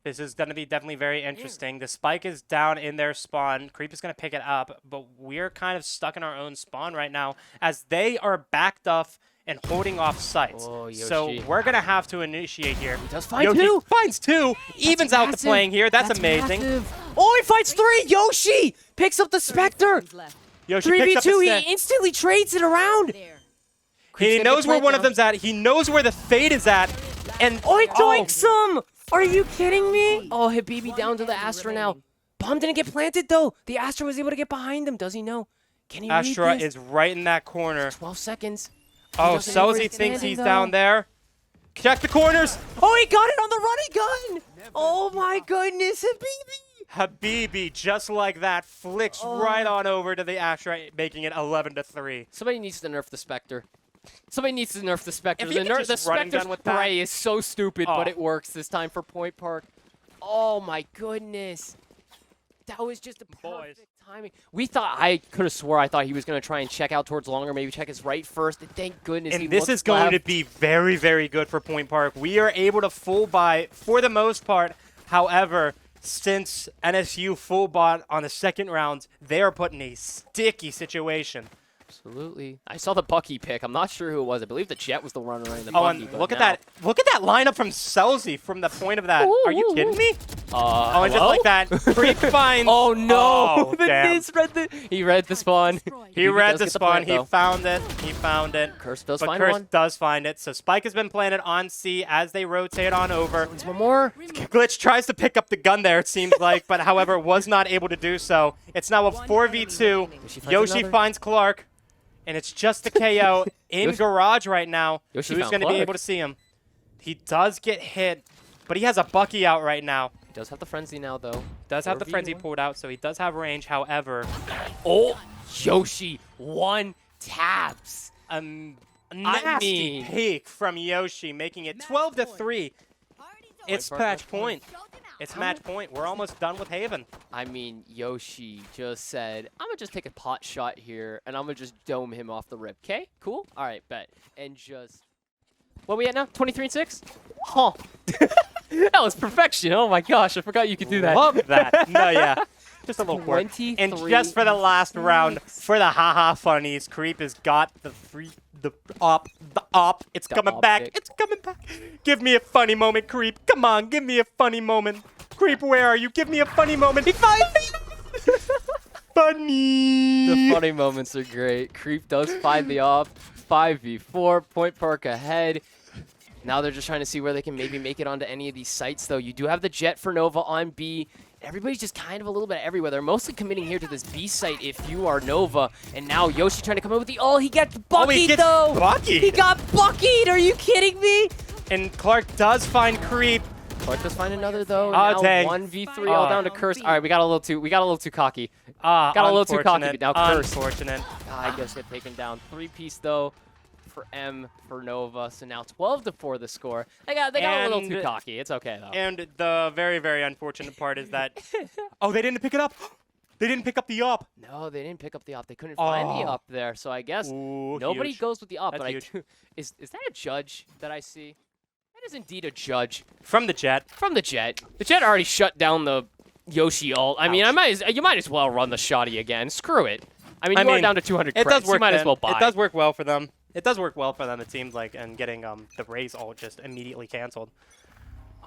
S1: This is going to be definitely very interesting. The spike is down in their spawn. Creep is going to pick it up, but we're kind of stuck in our own spawn right now as they are backed up and holding off sites.
S2: Oh,
S1: so we're going to have to initiate here.
S2: He does find
S1: Yoshi
S2: 2.
S1: finds 2. Evens out the playing here. That's amazing.
S2: Massive. Oh, he finds 3. Yoshi picks up the Spectre.
S1: Yoshi picks up
S2: 3v2.
S1: the
S2: He instantly trades it around.
S1: He knows where one of them's at. He knows where the Fade is at. And
S2: he doinks him. Are you kidding me? Oh, Habibi down to the Astra now. Bomb didn't get planted, though. The Astra was able to get behind him. Does he know? Can he read
S1: Astra
S2: this?
S1: is right in that corner.
S2: 12 seconds.
S1: Oh, Selzy thinks he's down there. Check the corners.
S2: Oh, he got it on the running gun. Oh, my goodness, Habibi.
S1: Habibi, just like that, flicks right on over to the Astra, making it 11-3.
S2: Somebody needs to nerf the Spectre. Somebody needs to nerf the Spectre.
S1: The
S2: Spectre spray is so stupid, but it works this time for Point Park. Oh, my goodness. That was just a perfect timing. I could have swore I thought he was going to try and check out towards long, or maybe check his right first. And thank goodness he
S1: And this is going to be very, very good for Point Park. We are able to full buy for the most part. However, since NSU full bought on the second round, they are put in a sticky situation.
S2: Absolutely. I saw the Bucky pick. I'm not sure who it was. I believe the Jet was the runner in the
S1: Oh,
S2: Bucky.
S1: and look at that! Look at that lineup from Selzy from the point of that. Are you kidding me?
S2: Oh,
S1: and just like that, Creep finds.
S2: Oh no!
S1: Oh, damn.
S2: He read the spawn.
S1: He read the spawn. He found it. He found it.
S2: Curse does
S1: but
S2: find
S1: Curse
S2: one.
S1: does find it. So Spike has been planted on C as they rotate on over.
S2: There's one more.
S1: Glitch tries to pick up the gun there, it seems like, but however was not able to do so. It's now a 4v2. Yoshi finds Clark. And it's just the KO in garage right now. Who's going to be able to see him? He does get hit, but he has a Bucky out right now.
S2: He does have the Frenzy now, though.
S1: Does have the Frenzy pulled out, so he does have range. However,
S2: Yoshi 1 taps.
S1: Nasty peek from Yoshi, making it 12-3. It's match point. It's match point. We're almost done with Haven.
S2: I mean, Yoshi just said, I'm going to just take a pot shot here, and I'm going to just dome him off the rip. Okay, cool. All right, bet. And just... What are we at now? 23-6? Huh. That was perfection. Oh, my gosh. I forgot you could do that.
S1: Love that. No, yeah. Just a little quirk. And just for the last round, for the haha funnies, Creep has got the op. It's coming back. It's coming back. Give me a funny moment, Creep. Come on, give me a funny moment. Creep, where are you? Give me a funny moment. He finds me. Funny.
S2: The funny moments are great. Creep does find the op. 5v4. Point Park ahead. Now they're just trying to see where they can maybe make it onto any of these sites, though. You do have the Jet for Nova on B. Everybody's just kind of a little bit everywhere. They're mostly committing here to this B site if you are Nova. And now Yoshi trying to come in with the... Oh, he gets Buckied, though!
S1: Buckied.
S2: He got Buckied! Are you kidding me?
S1: And Clark does find Creep.
S2: Clark does find another, though.
S1: Oh, dang.
S2: 1v3 all down to Curse. All right, we got a little too cocky.
S1: Got
S2: a little too cocky, but now Curse.
S1: Unfortunate.
S2: I guess get taken down. 3-piece, though. for M for Nova. So now 12-4 the score. They got a little too
S1: And-
S2: cocky. It's okay though.
S1: And the very, very unfortunate part is that, oh, they didn't pick it up. They didn't pick up the up.
S2: No, they didn't pick up the up. They couldn't find the
S1: Oh.
S2: up there. So I guess
S1: Ooh,
S2: nobody
S1: huge.
S2: goes with the up.
S1: That's
S2: but
S1: huge.
S2: Is that a judge that I see? That is indeed a judge
S1: From the Jet.
S2: from the Jet. The Jet already shut down the Yoshi ult. I mean,
S1: Ouch.
S2: you might as well run the shoddy again. Screw it. I mean,
S1: I
S2: you are
S1: mean,
S2: down to 200
S1: It
S2: credits.
S1: does work.
S2: You might as
S1: then.
S2: well buy.
S1: It does work well for them. It does work well for them. It seems like, and getting the Raze ult just immediately canceled.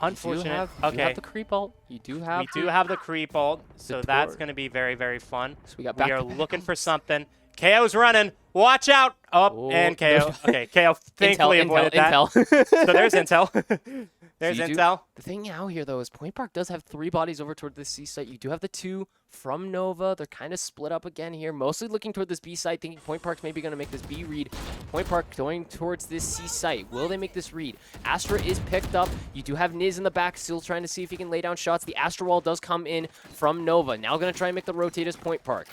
S1: Unfortunate.
S2: You
S1: Okay.
S2: have the creep ult. You do have.
S1: We do have the creep ult, so that's
S2: Detour.
S1: going to be very, very fun.
S2: So we got
S1: We
S2: back
S1: are
S2: to back
S1: looking for
S2: ults.
S1: something. KO's running. Watch out. Up
S2: Oh,
S1: and KO. Okay, KO thankfully avoided that.
S2: Intel.
S1: So there's Intel. There's
S2: So you do-
S1: Intel.
S2: The thing now here, though, is Point Park does have 3 bodies over toward the C site. You do have the 2 from Nova. They're kind of split up again here, mostly looking toward this B site, thinking Point Park's maybe going to make this B read. Point Park going towards this C site. Will they make this read? Astra is picked up. You do have Niz in the back, still trying to see if he can lay down shots. The Astra wall does come in from Nova. Now going to try and make the rotate as Point Park.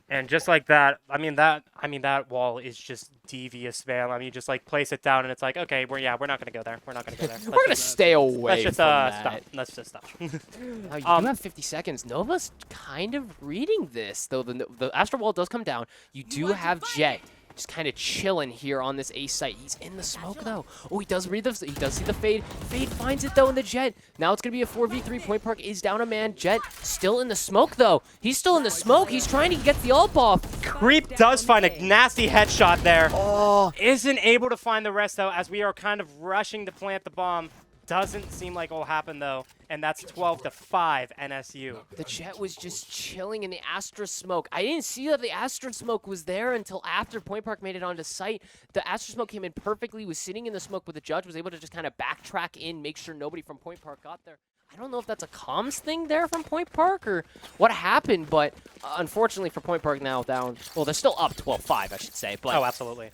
S1: And just like that, I mean that wall is just devious, man. I mean, you just like place it down, and it's like, okay, we're not gonna go there. We're not gonna go there.
S2: We're going to stay away
S1: Let's just
S2: from that.
S1: stop. Let's just stop.
S2: Now, you
S1: Um,
S2: do have 50 seconds. Nova's kind of reading this, though. The Astro Wall does come down. You do have Jet just kind of chilling here on this A site. He's in the smoke, though. Oh, he does read the. He does see the fade. Fade finds it, though, in the Jet. Now it's going to be a 4v3. Point Park is down a man. Jet still in the smoke, though. He's still in the smoke. He's trying to get the ult off.
S1: Creep does find a nasty headshot there.
S2: Oh.
S1: Isn't able to find the rest, though, as we are kind of rushing to plant the bomb. Doesn't seem like it'll happen, though. And that's 12-5 NSU.
S2: The Jet was just chilling in the Astra smoke. I didn't see that the Astra smoke was there until after Point Park made it onto site. The Astra smoke came in perfectly, was sitting in the smoke, but the judge was able to just kind of backtrack in, make sure nobody from Point Park got there. I don't know if that's a comms thing there from Point Park or what happened, but unfortunately for Point Park now down. Well, they're still up 12-5, I should say. But
S1: Oh, absolutely.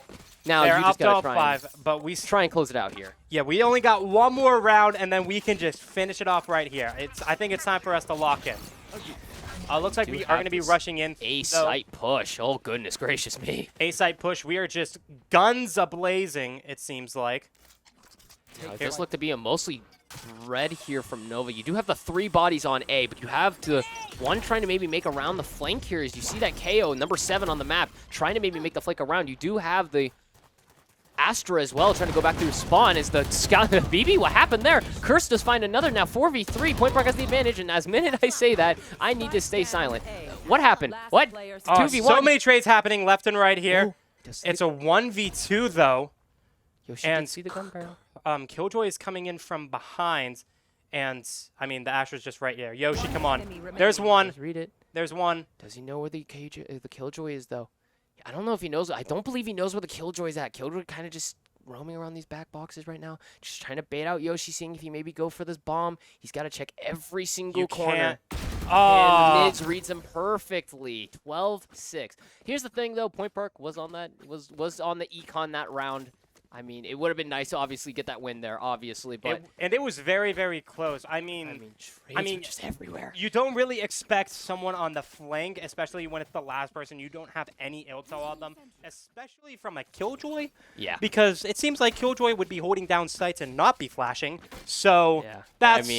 S2: now
S1: They're
S2: you
S1: up
S2: just gotta try and,
S1: 12-5, but we
S2: try and close it out here.
S1: yeah, we only got one more round, and then we can just finish it off right here. I think it's time for us to lock in. Looks like
S2: Do
S1: we are
S2: have
S1: going to be
S2: this
S1: rushing in.
S2: A
S1: though.
S2: site push. Oh goodness gracious me.
S1: A-site push. We are just guns a-blazing, it seems like.
S2: It does look to be a mostly red here from Nova. You do have the 3 bodies on A, but you have the one trying to maybe make around the flank here. As you see that KO, number 7 on the map, trying to maybe make the flank around. You do have the Astra as well, trying to go back through spawn. Is the scout BB? What happened there? Curse does find another now. 4v3. Point Park has the advantage, and as minute I say that, I need to stay silent. What happened? What? 2v1.
S1: So many trades happening left and right here.
S2: Does
S1: It's a 1v2, though.
S2: Yoshi
S1: and
S2: did see the gun barrel.
S1: Killjoy is coming in from behind, and, I mean, the Astra's just right here. Yoshi, come on. There's one.
S2: Does read it.
S1: There's one.
S2: Does he know where the Killjoy is, though? I don't know if he knows. I don't believe he knows where the Killjoy is at. Killjoy kind of just roaming around these back boxes right now, just trying to bait out Yoshi, seeing if he maybe go for this bomb. He's got to check every single
S1: You
S2: corner.
S1: can't.
S2: And
S1: Oh.
S2: Nids reads him perfectly. 12-6. Here's the thing, though. Point Park was on that was on the econ that round. I mean, it would have been nice to obviously get that win there, obviously, but
S1: And it was very, very close. I mean,
S2: trades are just everywhere.
S1: you don't really expect someone on the flank, especially when it's the last person. You don't have any intel on them, especially from a Killjoy.
S2: Yeah.
S1: Because it seems like Killjoy would be holding down sights and not be flashing. So
S2: Yeah.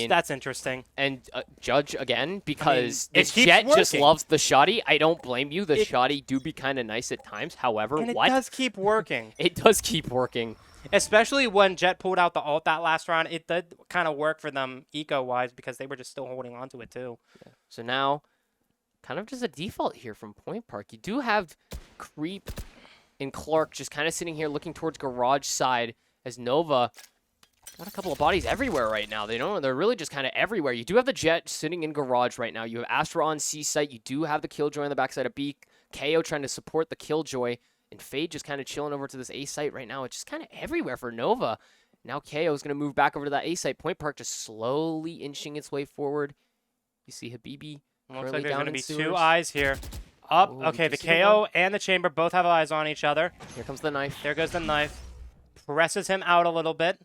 S1: that's interesting.
S2: And judge again, because
S1: it
S2: this
S1: keeps
S2: Jet just
S1: working.
S2: loves the shoddy. I don't blame you. The
S1: It-
S2: shoddy do be kind of nice at times. However,
S1: And it
S2: what?
S1: does keep working.
S2: It does keep working.
S1: Especially when Jet pulled out the ult that last round. It did kind of work for them eco-wise because they were just still holding on to it too.
S2: So now, kind of just a default here from Point Park. You do have Creep and Clark just kind of sitting here looking towards garage side as Nova got a couple of bodies everywhere right now. They're really just kind of everywhere. You do have the Jet sitting in garage right now. You have Astra on C site. You do have the Killjoy on the backside of B. KO trying to support the Killjoy. And Fade just kind of chilling over to this A site right now. It's just kind of everywhere for Nova. Now KO is going to move back over to that A site. Point Park just slowly inching its way forward. You see Habibi
S1: Looks
S2: currently
S1: like there's
S2: down
S1: going to
S2: in
S1: be
S2: sewers.
S1: 2 eyes here. Up.
S2: Ooh,
S1: Okay,
S2: you
S1: the
S2: see the
S1: KO
S2: one?
S1: and the Chamber both have eyes on each other.
S2: Here comes the knife.
S1: There goes the knife. Presses him out a little bit.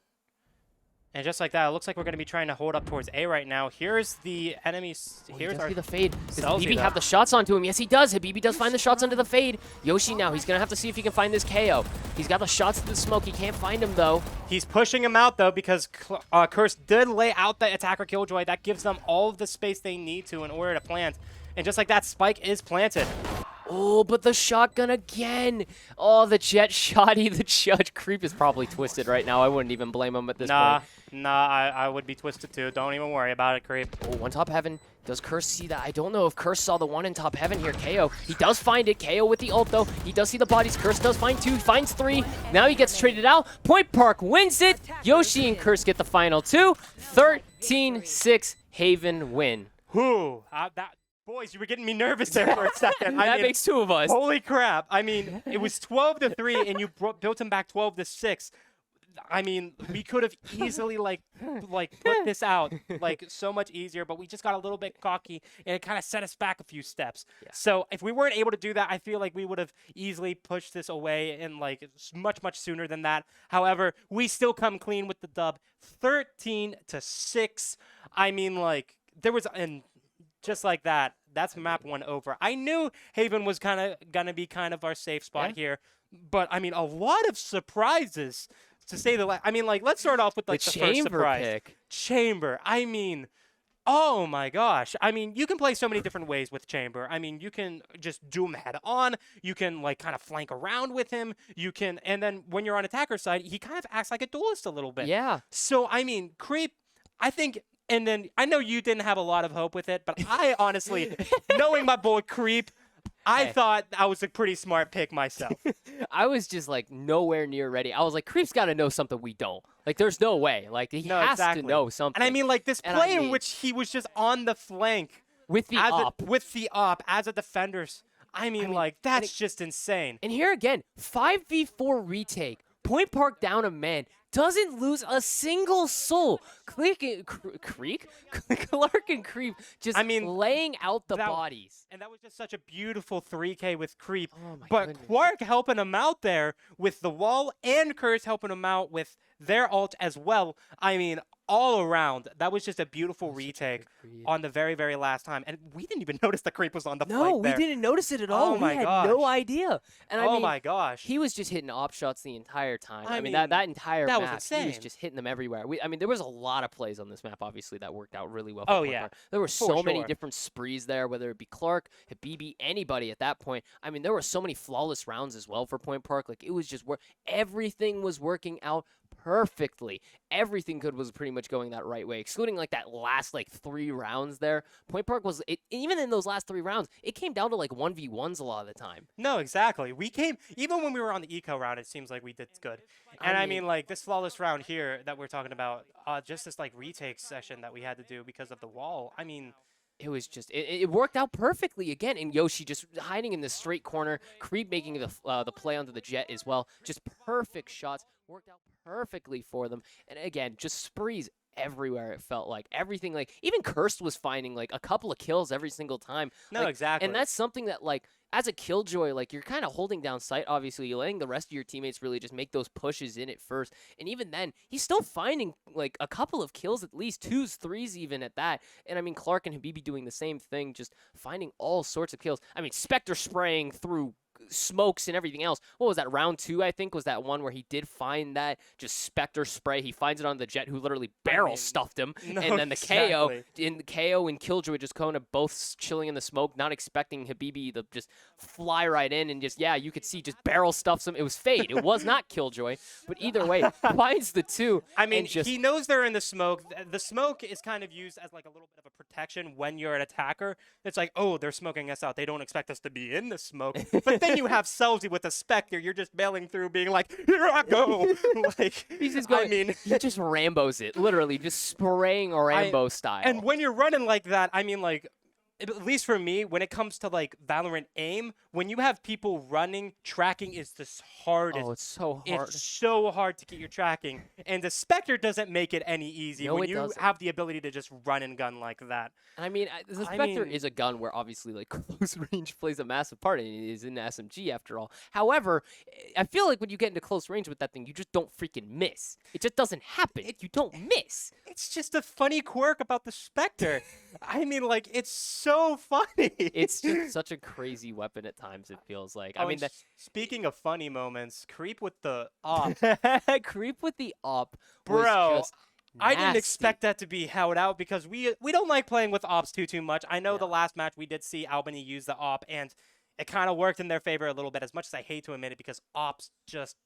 S1: And just like that, it looks like we're going to be trying to hold up towards A right now. Here's the enemies.
S2: Oh,
S1: Here's
S2: he does
S1: our
S2: see the fade. Does
S1: Selzy,
S2: Habibi
S1: though.
S2: have the shots onto him? Yes, he does. Habibi does find the shots onto the fade. Yoshi now, he's going to have to see if he can find this KO. He's got the shots to the smoke. He can't find him, though.
S1: He's pushing him out, though, because Curse did lay out the attacker Killjoy. That gives them all of the space they need to in order to plant. And just like that, Spike is planted.
S2: Oh, but the shotgun again. Oh, the jet shotty. The judge creep is probably twisted right now. I wouldn't even blame him at this point.
S1: I would be twisted too. Don't even worry about it, Creep.
S2: Oh, one top heaven. Does Curse see that? I don't know if Curse saw the one in top heaven here. KO. He does find it. KO with the ult, though. He does see the bodies. Curse does find 2. Finds 3. Now he gets traded out. Point Park wins it. Yoshi and Curse get the final 2. 13-6 Haven win.
S1: Whew. Boys, you were getting me nervous there for a second.
S2: That makes 2 of us.
S1: Holy crap. I mean, it was 12-3, and you built him back 12-6. I mean, we could have easily, like put this out, like, so much easier, but we just got a little bit cocky, and it kind of set us back a few steps. Yeah. So if we weren't able to do that, I feel like we would have easily pushed this away and, like, much, much sooner than that. However, we still come clean with the dub, 13-6. I mean, like, there was an... Just like that, that's map 1 over. I knew Haven was kind of going to be kind of our safe spot here, but, I mean, a lot of surprises, to say the least. I mean, like, let's start off with, like, the first surprise.
S2: Pick.
S1: Chamber. I mean, oh, my gosh. I mean, you can play so many different ways with Chamber. I mean, you can just do him head on. You can, like, kind of flank around with him. You can, and then when you're on attacker side, he kind of acts like a duelist a little bit.
S2: Yeah.
S1: So, I mean, Creep, I think... And then, I know you didn't have a lot of hope with it, but I honestly, knowing my boy Creep, I thought I was a pretty smart pick myself.
S2: I was just, like, nowhere near ready. I was like, Creep's got to know something we don't. Like, there's no way. Like, he has to know something.
S1: And I mean, like, this play in which he was just on the flank.
S2: With the op.
S1: With the op, as a defender. I mean, like, that's just insane.
S2: And here again, 5v4 retake. Point Park down a man. Doesn't lose a single soul. Clark and Creep just laying out the bodies.
S1: And that was just such a beautiful 3K with Creep.
S2: Oh my
S1: goodness. Clark helping him out there with the wall, and Curse helping him out with their ult as well. I mean, all around, that was just a beautiful retake on the very, very last time. And we didn't even notice the Creep was on the flank there.
S2: No, we didn't notice it at all.
S1: Oh my
S2: we had
S1: gosh.
S2: no idea. And I mean,
S1: my gosh.
S2: He was just hitting op shots the entire time. I mean, that entire
S1: that
S2: map,
S1: was insane.
S2: He was just hitting them everywhere. I mean, there was a lot of plays on this map, obviously, that worked out really well.
S1: Oh, yeah.
S2: There were so many different sprees there, whether it be Clark, Habibi, anybody at that point. I mean, there were so many flawless rounds as well for Point Park. Like, it was just everything was working out perfectly. Everything was pretty much going that right way, excluding like that last like 3 rounds there. Point Park was even in those last 3 rounds, it came down to like 1v1s a lot of the time.
S1: No, exactly. We came even when we were on the eco round, it seems like we did good. And I mean like this flawless round here that we're talking about, just this like retake session that we had to do because of the wall. I mean,
S2: it was just it worked out perfectly again, and Yoshi just hiding in the straight corner, Creep making the play onto the jet as well. Just perfect shots, worked out perfectly for them. And again, just sprees everywhere. It felt like everything, like even Cursed was finding like a couple of kills every single time.
S1: No, exactly.
S2: And that's something that like as a Killjoy, like you're kind of holding down sight. Obviously, you're letting the rest of your teammates really just make those pushes in it first. And even then, he's still finding like a couple of kills, at least 2s, 3s even at that. And I mean, Clark and Habibi doing the same thing, just finding all sorts of kills. I mean, Spectre spraying through smokes and everything else. What was that, round 2, I think, was that one where he did find that just Spectre spray. He finds it on the jet, who literally barrel stuffed him.
S1: No,
S2: and then the
S1: exactly.
S2: KO and Killjoy just kind of both chilling in the smoke, not expecting Habibi to just fly right in and just, yeah, you could see just barrel stuffs him. It was Fade. It was not Killjoy. But either way, finds the 2.
S1: I mean, he knows they're in the smoke. The smoke is kind of used as like a little bit of a protection when you're an attacker. It's like, oh, they're smoking us out. They don't expect us to be in the smoke. But then you have Southeastern with a Spectre. You're just bailing through, being like, here I go. Like,
S2: he's just going,
S1: I mean,
S2: he just Rambos it, literally, just spraying Rambo style.
S1: And when you're running like that, I mean, like, at least for me, when it comes to like Valorant aim, when you have people running, tracking is the hardest.
S2: Oh, it's so hard.
S1: It's so hard to get your tracking, and the Spectre doesn't make it any easy
S2: No,
S1: when
S2: it
S1: you
S2: doesn't.
S1: have the ability to just run and gun like that.
S2: And I mean, the
S1: I
S2: Spectre
S1: mean-
S2: is a gun where obviously like close range plays a massive part, and it is an SMG after all. However, I feel like when you get into close range with that thing, you just don't freaking miss. It just doesn't happen. You don't miss.
S1: It's just a funny quirk about the Spectre. I mean, like, it's so funny.
S2: It's just such a crazy weapon at times. It feels like. I
S1: Oh,
S2: mean,
S1: and speaking of funny moments, Creep with the op.
S2: creep with the op,
S1: Bro,
S2: was just
S1: I didn't
S2: nasty.
S1: expect that to be held out because we don't like playing with ops too much. I know the last match we did see Albany use the op, and it kind of worked in their favor a little bit, as much as I hate to admit it, because ops just...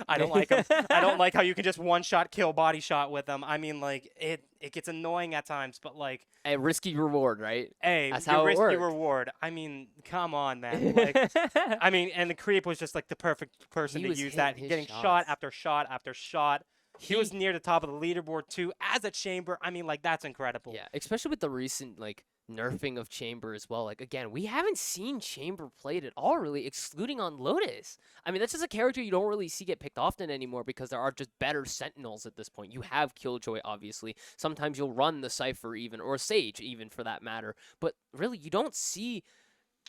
S1: I don't like them. I don't like how you can just one-shot kill body shot with them. I mean, like, it gets annoying at times, but, like...
S2: A risky reward, right?
S1: Hey,
S2: That's
S1: your
S2: how it
S1: risky
S2: worked.
S1: reward. I mean, come on, man. Like, I mean, and the Creep was just, like, the perfect person
S2: He
S1: to
S2: was
S1: use
S2: hitting
S1: that.
S2: his
S1: Getting shot
S2: shots.
S1: after shot after shot. He was near the top of the leaderboard, too, as a chamber. I mean, like, that's incredible.
S2: Yeah, especially with the recent like nerfing of Chamber as well. Like again, we haven't seen Chamber played at all, really, excluding on Lotus. I mean, that's just a character you don't really see get picked often anymore because there are just better Sentinels at this point. You have Killjoy, obviously. Sometimes you'll run the Cypher even, or Sage even for that matter. But really, you don't see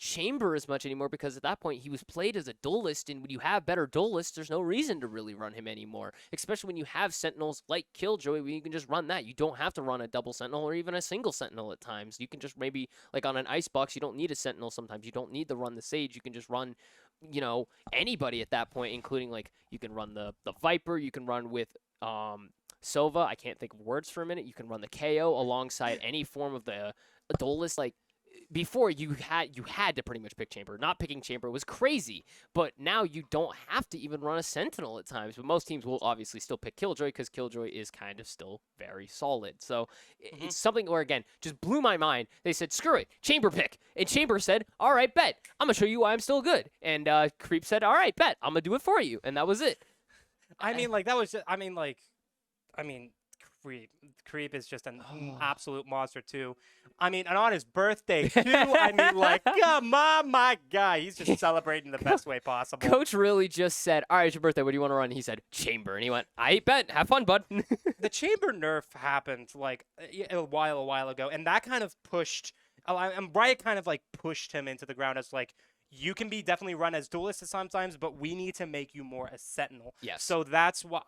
S2: Chamber as much anymore because at that point he was played as a duelist, and when you have better duelists, there's no reason to really run him anymore. Especially when you have Sentinels like Killjoy, where you can just run that. You don't have to run a double Sentinel or even a single Sentinel at times. You can just maybe, like on an Icebox, you don't need a Sentinel sometimes. You don't need to run the Sage. You can just run, you know, anybody at that point, including like you can run the Viper, you can run with Sova. I can't think of words for a minute. You can run the KO alongside any form of the duelist. Like before, you had to pretty much pick Chamber. Not picking Chamber was crazy, but now you don't have to even run a Sentinel at times. But most teams will obviously still pick Killjoy because Killjoy is kind of still very solid. So it's something where, again, just blew my mind. They said, screw it, Chamber pick. And Chamber said, all right, bet. I'm going to show you why I'm still good. And Creep said, all right, bet. I'm going to do it for you. And that was it.
S1: I mean, like, that was just... Creep is just an absolute monster, too. I mean, and on his birthday, too, I mean, like, come on, my guy. He's just celebrating the best way possible.
S2: Coach really just said, all right, it's your birthday. What do you want to run? And he said, Chamber. And he went, I bet. Have fun, bud.
S1: The Chamber nerf happened, like, a while ago, and that kind of pushed... And Riot kind of, like, pushed him into the ground as, like, you can be definitely run as duelist sometimes, but we need to make you more as Sentinel.
S2: Yes.
S1: So that's why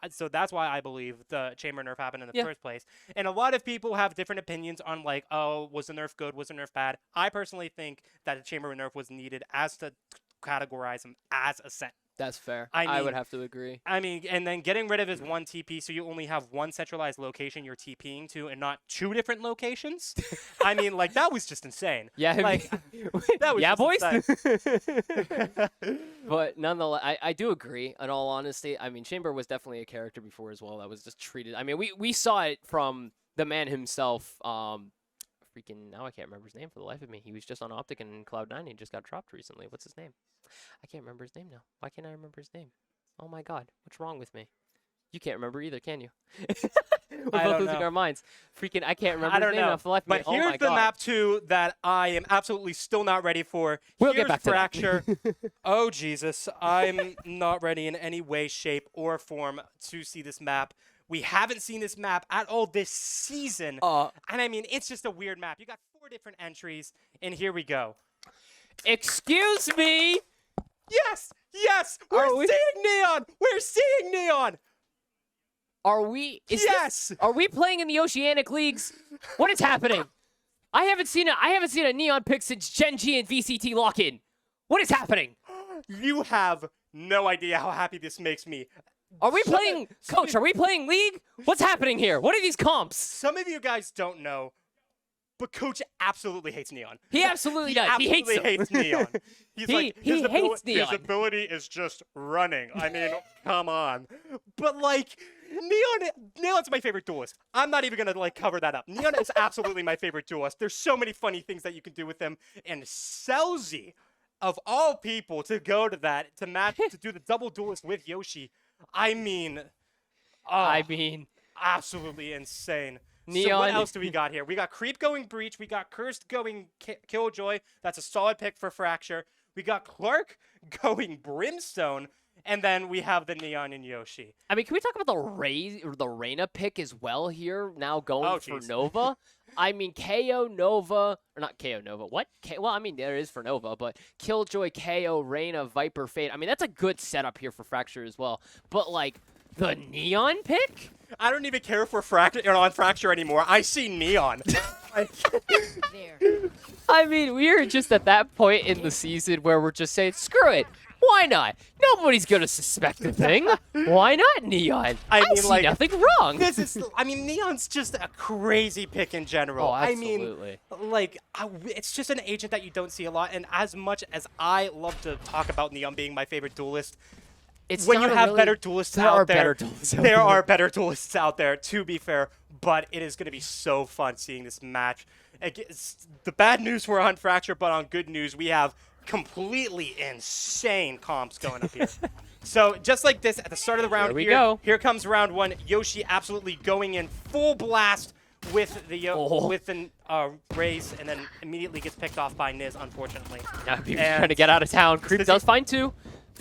S1: I believe the Chamber nerf happened in the first place. And a lot of people have different opinions on, like, oh, was the nerf good? Was the nerf bad? I personally think that the Chamber nerf was needed as to categorize him as a Sentinel.
S2: That's fair.
S1: I
S2: I would
S1: mean-
S2: have to agree.
S1: I mean, and then getting rid of his one TP, so you only have one centralized location you're TPing to, and not two different locations. I mean, like, that was just insane.
S2: Yeah,
S1: Like, that was
S2: yeah,
S1: just
S2: boys. But nonetheless, I do agree. In all honesty, I mean, Chamber was definitely a character before as well that was just treated. I mean, we saw it from the man himself. Freaking now I can't remember his name for the life of me. He was just on Optic and Cloud9 and he just got dropped recently. What's his name? I can't remember his name now. Why can't I remember his name? Oh my god, what's wrong with me? You can't remember either, can you? We're both
S1: don't
S2: losing
S1: know.
S2: our minds. Freaking, I can't remember
S1: I
S2: his
S1: don't
S2: name
S1: know.
S2: now for the life of me.
S1: But
S2: Oh my
S1: here's the
S2: god.
S1: map, too, that I am absolutely still not ready for.
S2: We'll
S1: Here's
S2: get back to that.
S1: Fracture. Oh, Jesus. I'm not ready in any way, shape, or form to see this map. We haven't seen this map at all this season. And I mean, it's just a weird map. You got 4 different entries, and here we go.
S2: Excuse me.
S1: Yes! Yes! We're
S2: Are we-
S1: seeing Neon! We're seeing Neon!
S2: Are we?
S1: Yes!
S2: Are we playing in the Oceanic Leagues? What is happening? I haven't seen a Neon pick since Gen G and VCT lock-in. What is happening?
S1: You have no idea how happy this makes me.
S2: Are we
S1: Some-
S2: playing,
S1: some-
S2: Coach? Are we playing League? What's happening here? What are these comps?
S1: Some of you guys don't know, but Coach absolutely hates Neon.
S2: He absolutely does. He hates
S1: absolutely
S2: him.
S1: hates Neon. He's
S2: He-
S1: like,
S2: he
S1: his
S2: hates
S1: his
S2: Neon.
S1: ability is just running. I mean, come on. But like, Neon's my favorite duelist. I'm not even gonna like cover that up. Neon is absolutely my favorite duelist. There's so many funny things that you can do with him. And Celsi, of all people, to go to that to do the double duelist with Yoshi. I mean,
S2: I mean,
S1: absolutely insane.
S2: Neon.
S1: So what else do we got here? We got Creep going Breach. We got Cursed going Killjoy. That's a solid pick for Fracture. We got Clark going Brimstone. And then we have the Neon and Yoshi.
S2: I mean, can we talk about the Reyna pick as well here? Now going for
S1: geez.
S2: Nova. I mean, KO Nova, or not KO Nova. What? Well, I mean, there is for Nova, but Killjoy, KO, Reyna, Viper, Fade. I mean, that's a good setup here for Fracture as well. But like the Neon pick?
S1: I don't even care if we're on Fracture anymore. I see Neon.
S2: I mean, we're just at that point in the season where we're just saying, screw it. Why not? Nobody's gonna suspect a thing. Why not Neon? I mean, see nothing wrong.
S1: I mean, Neon's just a crazy pick in general.
S2: Oh, absolutely.
S1: I mean, like, it's just an agent that you don't see a lot. And as much as I love to talk about Neon being my favorite duelist, when you have better duelists out there, there are better duelists out there, to be fair. But it is going to be so fun seeing this match. The bad news we're on Fracture, but on good news, we have completely insane comps going up here. So just like this at the start of the round, here comes round one. Yoshi absolutely going in full blast with the raise, and then immediately gets picked off by Niz, unfortunately.
S2: Now he's trying to get out of town. Creep does find 2.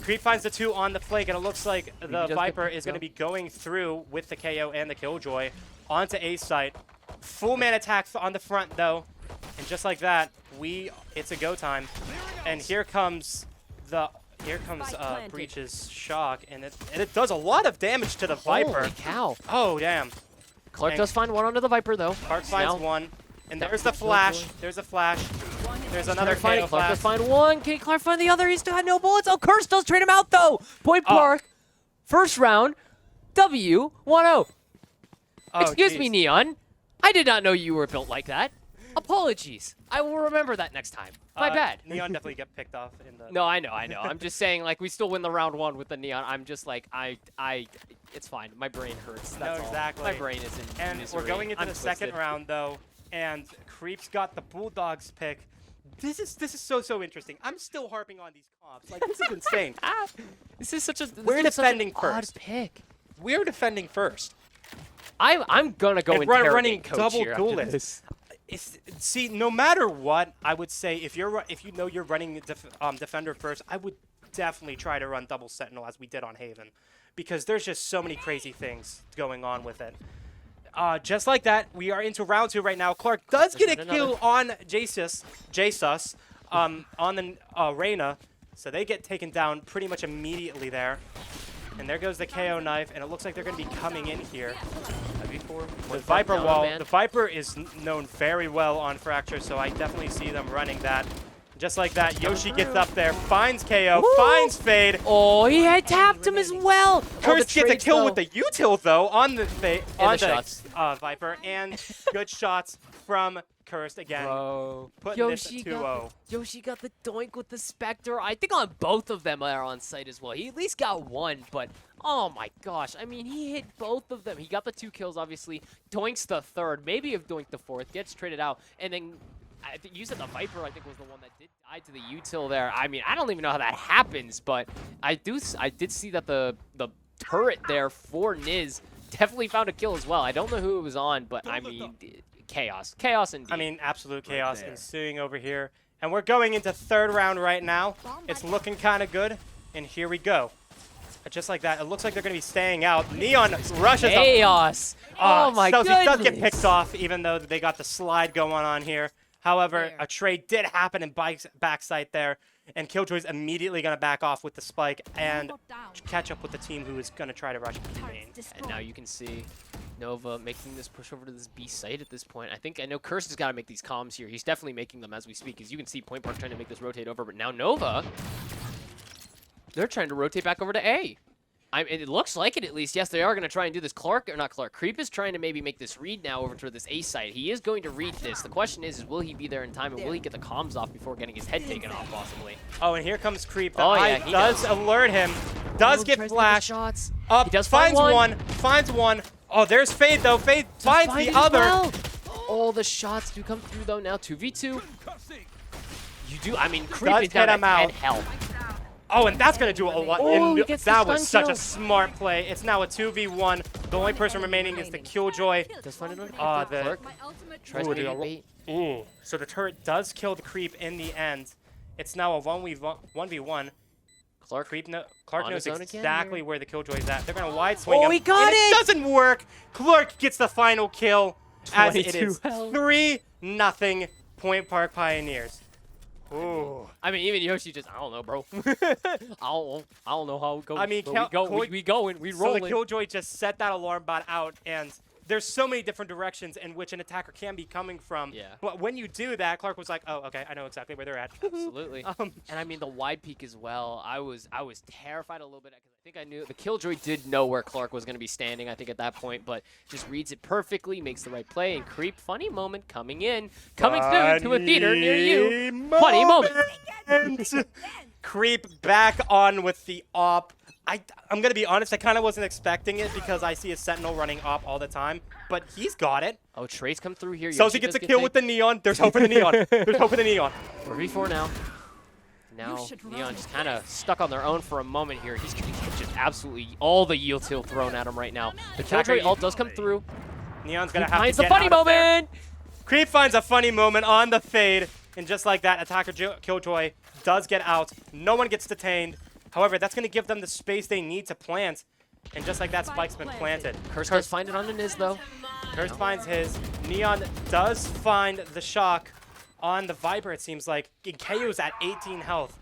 S1: Creep finds the 2 on the flank, and it looks like the Viper is going to be going through with the KO and the Killjoy onto A site. Full man attack on the front though, and just like that, it's a go time. And here comes Breach's shock, and it does a lot of damage to the Viper.
S2: Holy cow!
S1: Oh damn!
S2: Clark does find 1 onto the Viper though.
S1: Clark finds 1, and there's the flash. There's a flash. There's another KO
S2: Clark
S1: flash.
S2: does find 1. Can Clark find the other? He still had no bullets. Oh, Curse does trade him out though. Point Clark. First round. W 1-0. Excuse me, Neon. I did not know you were built like that. Apologies. I will remember that next time. My bad.
S1: Neon definitely get picked off in the...
S2: No, I know. I'm just saying, like, we still win the round 1 with the Neon. I'm just like, it's fine. My brain hurts. That's all.
S1: Exactly.
S2: My brain is in
S1: And
S2: misery.
S1: we're going into the
S2: twisted.
S1: second round, though, and Creep's got the Bulldogs pick. This is so interesting. I'm still harping on these comps. Like, this is insane.
S2: This is such a...
S1: We're defending
S2: first. Pick.
S1: We're defending first.
S2: I'm gonna go and
S1: running
S2: coach
S1: double
S2: here after
S1: duelists.
S2: this.
S1: See, no matter what, I would say if you know you're running defender first, I would definitely try to run double sentinel as we did on Haven, because there's just so many crazy things going on with it. Just like that, we are into round 2 right now. Clark does get a kill on Jesus on the Reyna, so they get taken down pretty much immediately there. And there goes the KO knife, and it looks like they're going to be coming in here. The Viper wall. The Viper is known very well on Fracture, so I definitely see them running that. Just like that, Yoshi gets up there, finds KO, finds Fade.
S2: Oh, he had tapped him as well.
S1: Curse gets a kill with the util though on the Viper, and good shots from Cursed again.
S2: Bro.
S1: Putting this at 2-0.
S2: Yoshi got the doink with the Spectre. I think on both of them are on site as well. He at least got 1, but oh my gosh. I mean, he hit both of them. He got the 2 kills, obviously. Doinks the 3rd, maybe have doinked the 4th, gets traded out, and then I think you said the Viper, I think, was the one that did die to the util there. I mean, I don't even know how that happens, but I did see that the turret there for Niz definitely found a kill as well. I don't know who it was on, but I mean, chaos. Chaos indeed.
S1: I mean, absolute chaos ensuing over here. And we're going into 3rd round right now. It's looking kind of good, and here we go. Just like that, it looks like they're going to be staying out. Neon rushes up.
S2: Chaos! Oh my goodness!
S1: He does get picked off, even though they got the slide going on here. However, a trade did happen in backside there, and Killjoy's immediately going to back off with the spike and catch up with the team who is going to try to rush B main.
S2: And now you can see Nova making this push over to this B site at this point. I know Curse has got to make these comms here. He's definitely making them as we speak. As you can see, Point Park trying to make this rotate over, but now Nova, they're trying to rotate back over to A. It looks like it, at least. Yes, they are going to try and do this. Creep is trying to maybe make this read now over to this A site. He is going to read this. The question is will he be there in time, and will he get the comms off before getting his head taken off, possibly?
S1: Oh, and here comes Creep.
S2: Oh, yeah, he
S1: does alert him. Does get flash. Up,
S2: he does
S1: finds one. Oh, there's Fade, though. Fade finds the other.
S2: Well. Oh, the shots do come through, though. Now 2v2. You do, I mean, Creep is down at 10 health.
S1: Oh, and that's going to do a lot.
S2: Oh,
S1: And
S2: he gets the
S1: that was
S2: stun
S1: such
S2: kill.
S1: a smart play. It's now a 2v1. The only person remaining is the Killjoy.
S2: Does find another
S1: The-
S2: Clark tries
S1: Ooh,
S2: to
S1: dude,
S2: bait.
S1: Ooh. So the turret does kill the creep in the end. It's now a 1v1.
S2: Clark
S1: Clark
S2: on
S1: knows
S2: his own again
S1: exactly
S2: here.
S1: where the Killjoy is at. They're going to wide swing him.
S2: he got
S1: and
S2: it!
S1: doesn't work. Clark gets the final kill as it
S2: 22
S1: is
S2: health.
S1: 3-0 Point Park Pioneers. Ooh.
S2: I mean, even Yoshi just, I don't know, bro. I don't know how it goes.
S1: I mean,
S2: but we going, we
S1: So
S2: rolling.
S1: the Killjoy just set that alarm bot out, and there's so many different directions in which an attacker can be coming from.
S2: Yeah.
S1: But when you do that, Clark was like, oh, okay, I know exactly where they're at.
S2: Absolutely. And I mean, the wide peak as well. I was terrified a little bit because I think I knew the Killjoy did know where Clark was going to be standing. I think at that point, but just reads it perfectly, makes the right play, and creep. Funny moment coming soon to a theater near you. Funny moment.
S1: Creep back on with the op. I'm going to be honest, I kind of wasn't expecting it because I see a Sentinel running op all the time, but he's got it.
S2: Oh, Trace come through here.
S1: So he gets a kill with the Neon. There's hope in the Neon. There's hope in the Neon.
S2: 4v4 now. Now, Neon just kind of stuck on their own for a moment here. He's going to get just absolutely all the yield heal thrown at him right now. The Killjoy ult does come through.
S1: Neon's going to have to
S2: Finds
S1: get
S2: the funny
S1: out of there.
S2: moment!
S1: Creep finds a funny moment on the fade, and just like that, attacker Killjoy does get out. No one gets detained. However, that's going to give them the space they need to plant, and just like that, Spike's been planted.
S2: Curse does find it on the Niz, though.
S1: Curse finds his. Neon does find the shock on the Viper, it seems like. And KO's at 18 health.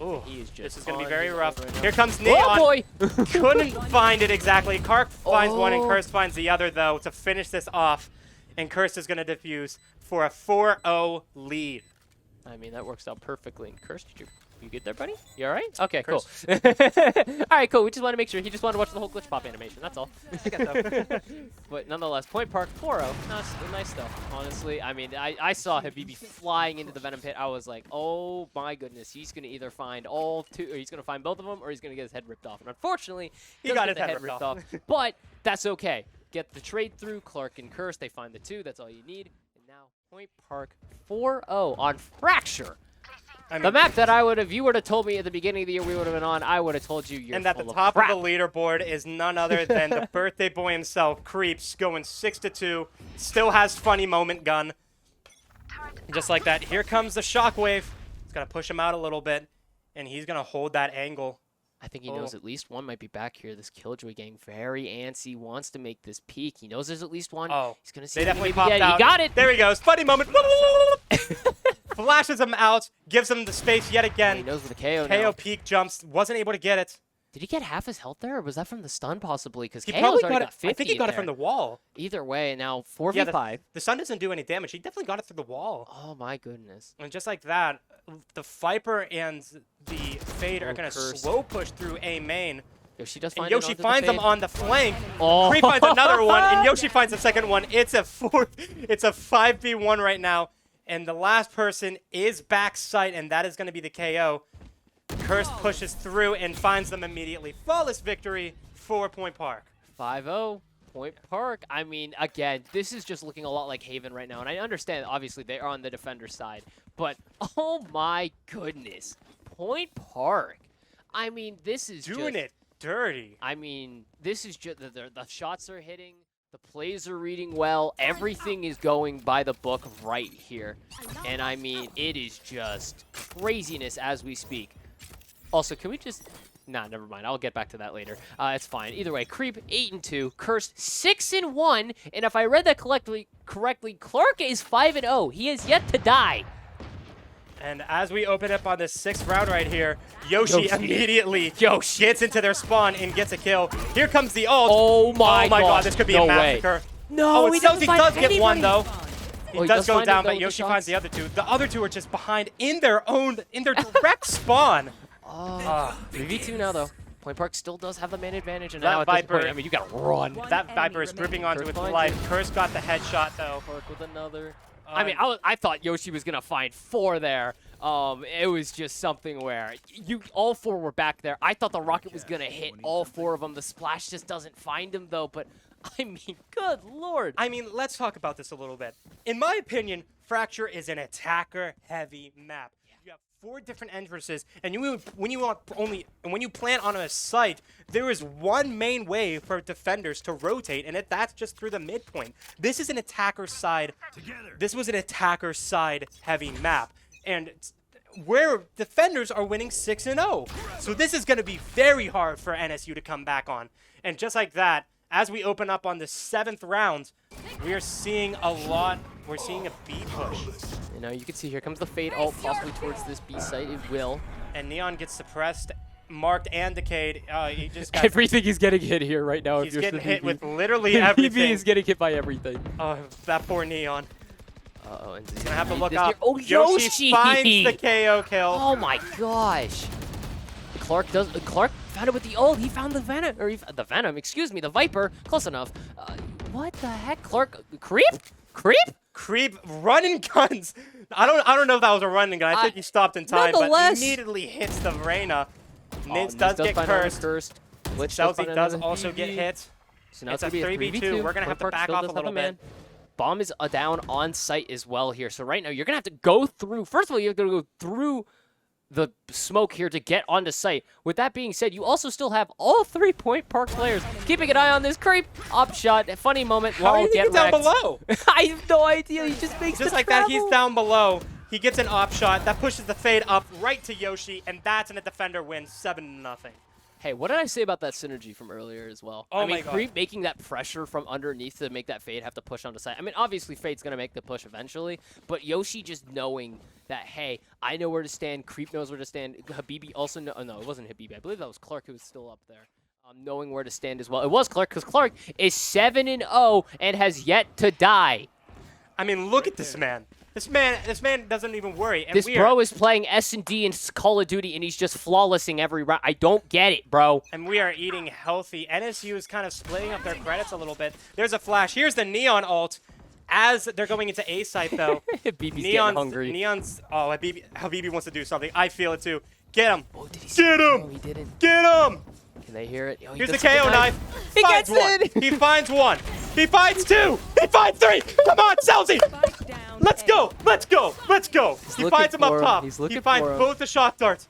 S1: Ooh,
S2: He is just
S1: this is going to be
S2: on
S1: very
S2: his
S1: rough.
S2: own right now.
S1: Here comes Neon.
S2: Oh, boy!
S1: Couldn't find it exactly. Kark finds one and
S2: Oh.
S1: Curse finds the other, though, to finish this off. And Curse is going to defuse for a 4-0 lead.
S2: I mean, that works out perfectly. And Curse, did you get there, buddy? You all right? Okay, cool.
S1: Curse.
S2: All right, cool. We just want to make sure. He just wanted to watch the whole glitch pop animation. That's all. But nonetheless, Point Park 4-0. Nice stuff, honestly. I mean, I saw Habibi flying into the Venom Pit. I was like, oh my goodness. He's going to either find all two, or he's going to find both of them, or he's going to get his head ripped off. And unfortunately,
S1: He
S2: doesn't
S1: got
S2: get
S1: his
S2: the
S1: head ripped off.
S2: But that's okay. Get the trade through. Clark and Curse, they find the two. That's all you need. And now Point Park 4-0 on Fracture.
S1: I mean,
S2: The map that you would have told me at the beginning of the year we would have been on, I would have told you you're
S1: and at the
S2: full
S1: top
S2: crap.
S1: of the leaderboard is none other than the birthday boy himself, Creeps, going 6-2. Still has funny moment gun. Just like that, here comes the shockwave. It's gonna push him out a little bit, and he's gonna hold that angle.
S2: I think he knows at least one might be back here. This Killjoy gang very antsy, wants to make this peak. He knows there's at least one.
S1: Oh,
S2: He's gonna see
S1: they
S2: if he
S1: definitely
S2: maybe
S1: popped
S2: get it.
S1: out.
S2: He got it.
S1: There he goes. Funny moment. Flashes him out, gives him the space yet
S2: He
S1: again.
S2: knows with the KO
S1: KO
S2: now.
S1: peak jumps, wasn't able to get it.
S2: Did he get half his health there, or was that from the stun possibly? Because
S1: He
S2: KO's
S1: probably
S2: already
S1: got it.
S2: got 50
S1: I think he got it
S2: there.
S1: from the wall.
S2: Either way, now 4v5.
S1: Yeah, the sun doesn't do any damage. He definitely got it through the wall.
S2: Oh my goodness.
S1: And just like that, the Viper and the Fade are going to
S2: Curse.
S1: slow push through A main.
S2: Yoshi does
S1: And
S2: find
S1: Yoshi
S2: it onto
S1: finds
S2: the
S1: him
S2: fade.
S1: on the flank.
S2: Oh.
S1: Creep finds another one, and Yoshi finds the second one. It's a 5v1 right now. And the last person is back sight, and that is going to be the KO. Curse pushes through and finds them immediately. Flawless victory for Point Park.
S2: 5-0, Point Park. I mean, again, this is just looking a lot like Haven right now. And I understand, obviously, they are on the defender side. But, oh my goodness. Point Park. I mean, this is
S1: Doing
S2: just,
S1: it dirty.
S2: I mean, this is just, the shots are hitting. The plays are reading well. Everything is going by the book right here. And, I mean, it is just craziness as we speak. Also, can we just... Nah, never mind. I'll get back to that later. It's fine. Either way, Creep 8-2, Curse 6-1, and if I read that correctly, Clark is 5-0. He is yet to die.
S1: And as we open up on this 6th round right here, Yoshi immediately
S2: Yoshi.
S1: gets into their spawn and gets a kill. Here comes the ult.
S2: Oh my
S1: God,
S2: gosh,
S1: this could be
S2: no
S1: a
S2: way.
S1: massacre.
S2: No,
S1: Oh,
S2: he
S1: it tells
S2: doesn't
S1: he
S2: find
S1: does get one
S2: anybody.
S1: though.
S2: Oh,
S1: He
S2: he
S1: does
S2: does
S1: go
S2: find it,
S1: down,
S2: though,
S1: but
S2: with the
S1: Yoshi finds
S2: shots.
S1: the other two. The other two are just behind in their direct spawn.
S2: 3v2 now, though. Point Park still does have the man advantage, and
S1: That
S2: now at this
S1: Viper-
S2: point, I mean, you gotta run.
S1: That Viper is gripping onto
S2: Curse
S1: its
S2: finds
S1: life.
S2: it.
S1: Curse got the headshot though.
S2: Park with another. I mean, I thought Yoshi was gonna find 4 there. It was just something where all 4 were back there. I thought the rocket was gonna hit all 4 of them. The splash just doesn't find him though. But I mean, good lord.
S1: I mean, let's talk about this a little bit. In my opinion, Fracture is an attacker-heavy map. You have 4 different entrances, and when you plant on a site, there is one main way for defenders to rotate, and that's just through the midpoint. This is an attacker side. This was an attacker side heavy map, and where defenders are winning 6-0. So this is going to be very hard for NSU to come back on. And just like that, as we open up on the 7th round, we are seeing a lot. We're seeing a B push.
S2: You know, you can see here comes the Fade ult possibly towards this B site. It will.
S1: And Neon gets suppressed, marked, and decayed. He just got,
S2: Everything is getting hit here right now.
S1: he's getting hit with literally everything.
S2: PB is getting hit by everything.
S1: Oh, that poor Neon.
S2: Uh-oh. And
S1: He's gonna have to look up.
S2: Oh,
S1: Yoshi finds the KO kill.
S2: Oh my gosh. Clark found it with the ult. He found the Venom, or the Venom, excuse me, the Viper. Close enough. What the heck? Clark, Creep?
S1: Running guns. I don't know if that was a running gun. I think he stopped in time, but immediately hits the Reyna. Nins does get cursed. Chelsea does also get hit.
S2: So now
S1: it's a 3v2. We're gonna have to back off a little bit.
S2: Bomb is down on site as well here. So right now you're gonna have to go through. First of all, you have to go through the smoke here to get onto site. With that being said, you also still have all 3 Point Park players keeping an eye on this Creep. Op shot, a funny moment.
S1: How do you think he's down below?
S2: I have no idea. He just makes
S1: just like that. He's down below. He gets an op shot that pushes the Fade up right to Yoshi, and that's when the defender wins 7-0.
S2: Hey, what did I say about that synergy from earlier as well?
S1: Oh
S2: I mean,
S1: my God.
S2: Creep making that pressure from underneath to make that Fade have to push onto site. I mean, obviously Fade's gonna make the push eventually, but Yoshi just knowing that, hey, I know where to stand. Creep knows where to stand. Habibi also no, it wasn't Habibi. I believe that was Clark who was still up there, knowing where to stand as well. It was Clark because Clark is 7-0 and has yet to die.
S1: I mean, look at this man. This man doesn't even worry. And
S2: this bro is playing S&D in Call of Duty, and he's just flawlessing every round. I don't get it, bro.
S1: And we are eating healthy. NSU is kind of splitting up their credits a little bit. There's a flash. Here's the Neon ult. As they're going into A site, though,
S2: BB's getting hungry.
S1: Habibi wants to do something. I feel it, too. Get him.
S2: Oh, did he
S1: Get him.
S2: No, he didn't.
S1: Get him.
S2: Can they hear it? Oh,
S1: here's the KO knife.
S2: He gets it.
S1: He finds 1. He finds 2. He finds 3. Come on, Celsi. Let's go. Let's go. Let's go. He finds him up top. He finds both the shot darts.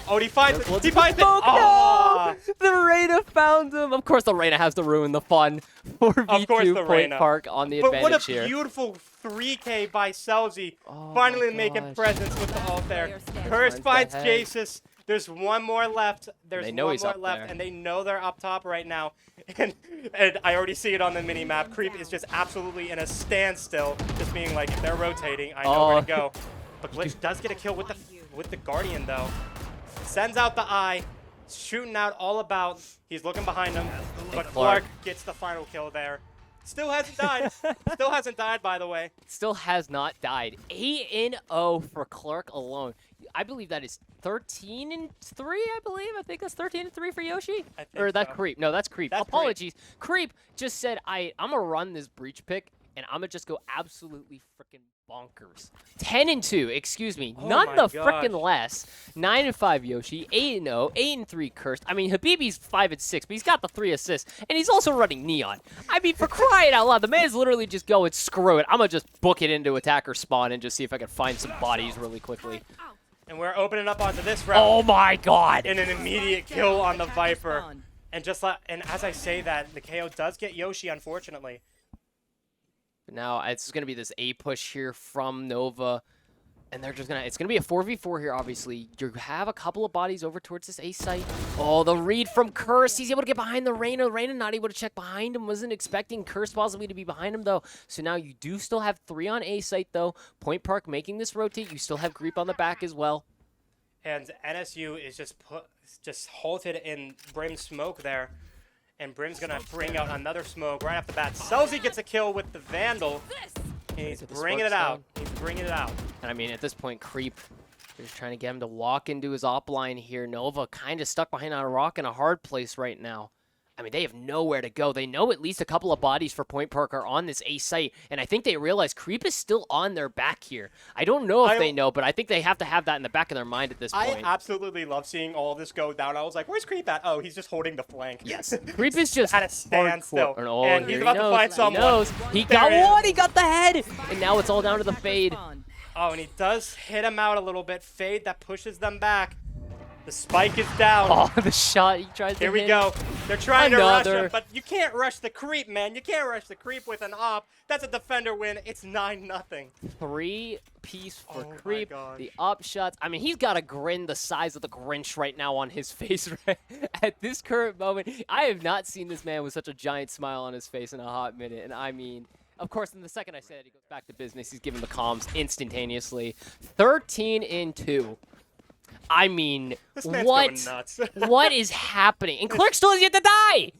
S1: Oh, he finds it. He finds it.
S2: Oh, no! The Reyna found him. Of course, the Reyna has to ruin the fun for V2 Point Park on the advantage
S1: here. But what a
S2: here.
S1: beautiful 3K by Celsi. Finally making presence with the ult there. Curse finds Jesus. There's one more left. There's one more left, and they know they're up top right now. And I already see it on the mini map. Creep is just absolutely in a standstill, just being like, if they're rotating, I know where to go. But Glitch does get a kill with the Guardian though. Sends out the eye, shooting out all about. He's looking behind him, but Clark gets the final kill there. Still hasn't died. Still hasn't died, by the way. Still has not died. 8-0 for Clark alone. I believe that is 13-3, I believe. I think that's 13-3 for Yoshi. Or that's Creep. No, that's Creep. Apologies. Creep just said, I'm going to run this breach pick, and I'm going to just go absolutely freaking bonkers. 10-2, excuse me. None the freaking less. 9-5 Yoshi, 8-0, 8-3 Cursed. I mean, Habibi's 5-6, but he's got the 3 assists, and he's also running Neon. I mean, for crying out loud, the man is literally just going, screw it. I'm going to just book it into attacker spawn and just see if I can find some bodies really quickly. And we're opening up onto this round. Oh my god! And an immediate kill on the Viper. And as I say that, the KO does get Yoshi, unfortunately. Now it's gonna be this A push here from Nova, and they're just gonna. It's gonna be a 4v4 here. Obviously, you have a couple of bodies over towards this A site. Oh, the read from Curse. He's able to get behind the Reyna. Reyna not able to check behind him. Wasn't expecting Curse possibly to be behind him though. So now you do still have 3 on A site though. Point Park making this rotate. You still have Creep on the back as well. And NSU is just halted in Brim's smoke there. And Brim's going to bring out another smoke right off the bat. Celsi gets a kill with the Vandal. And he's bringing it out. He's bringing it out. And I mean, at this point, Creep is trying to get him to walk into his op line here. Nova kind of stuck behind on a rock in a hard place right now.
S2: I mean, they have nowhere to go. They know at least a couple of bodies for Point Park are on this A site, and I think they realize Creep is still on their back here. I don't know if they know, but I think they have to have that in the back of their mind at this point.
S3: I absolutely love seeing all this go down. I was like, where's Creep at? Oh, he's just holding the flank.
S2: Yes. Creep is just
S3: at a standstill.
S2: And
S3: he's
S2: here
S3: about to find someone.
S2: He knows. He got one. He got the head. And now it's all down to the fade.
S3: Oh, and he does hit him out a little bit. Fade that pushes them back. The spike is down.
S2: Oh, the shot he tries to hit.
S3: Here we go. They're trying to rush him, but you can't rush the Creep, man. You can't rush the Creep with an op. That's a defender win. It's 9-0.
S2: 3-piece for
S3: Oh
S2: Creep.
S3: my gosh.
S2: The up shots. I mean, he's got a grin the size of the Grinch right now on his face right at this current moment. I have not seen this man with such a giant smile on his face in a hot minute. And I mean, of course, in the second I said he goes back to business. He's giving the comms instantaneously. 13-2. I mean,
S3: This man's
S2: what?
S3: going nuts.
S2: What is happening? And Clark still has yet to die.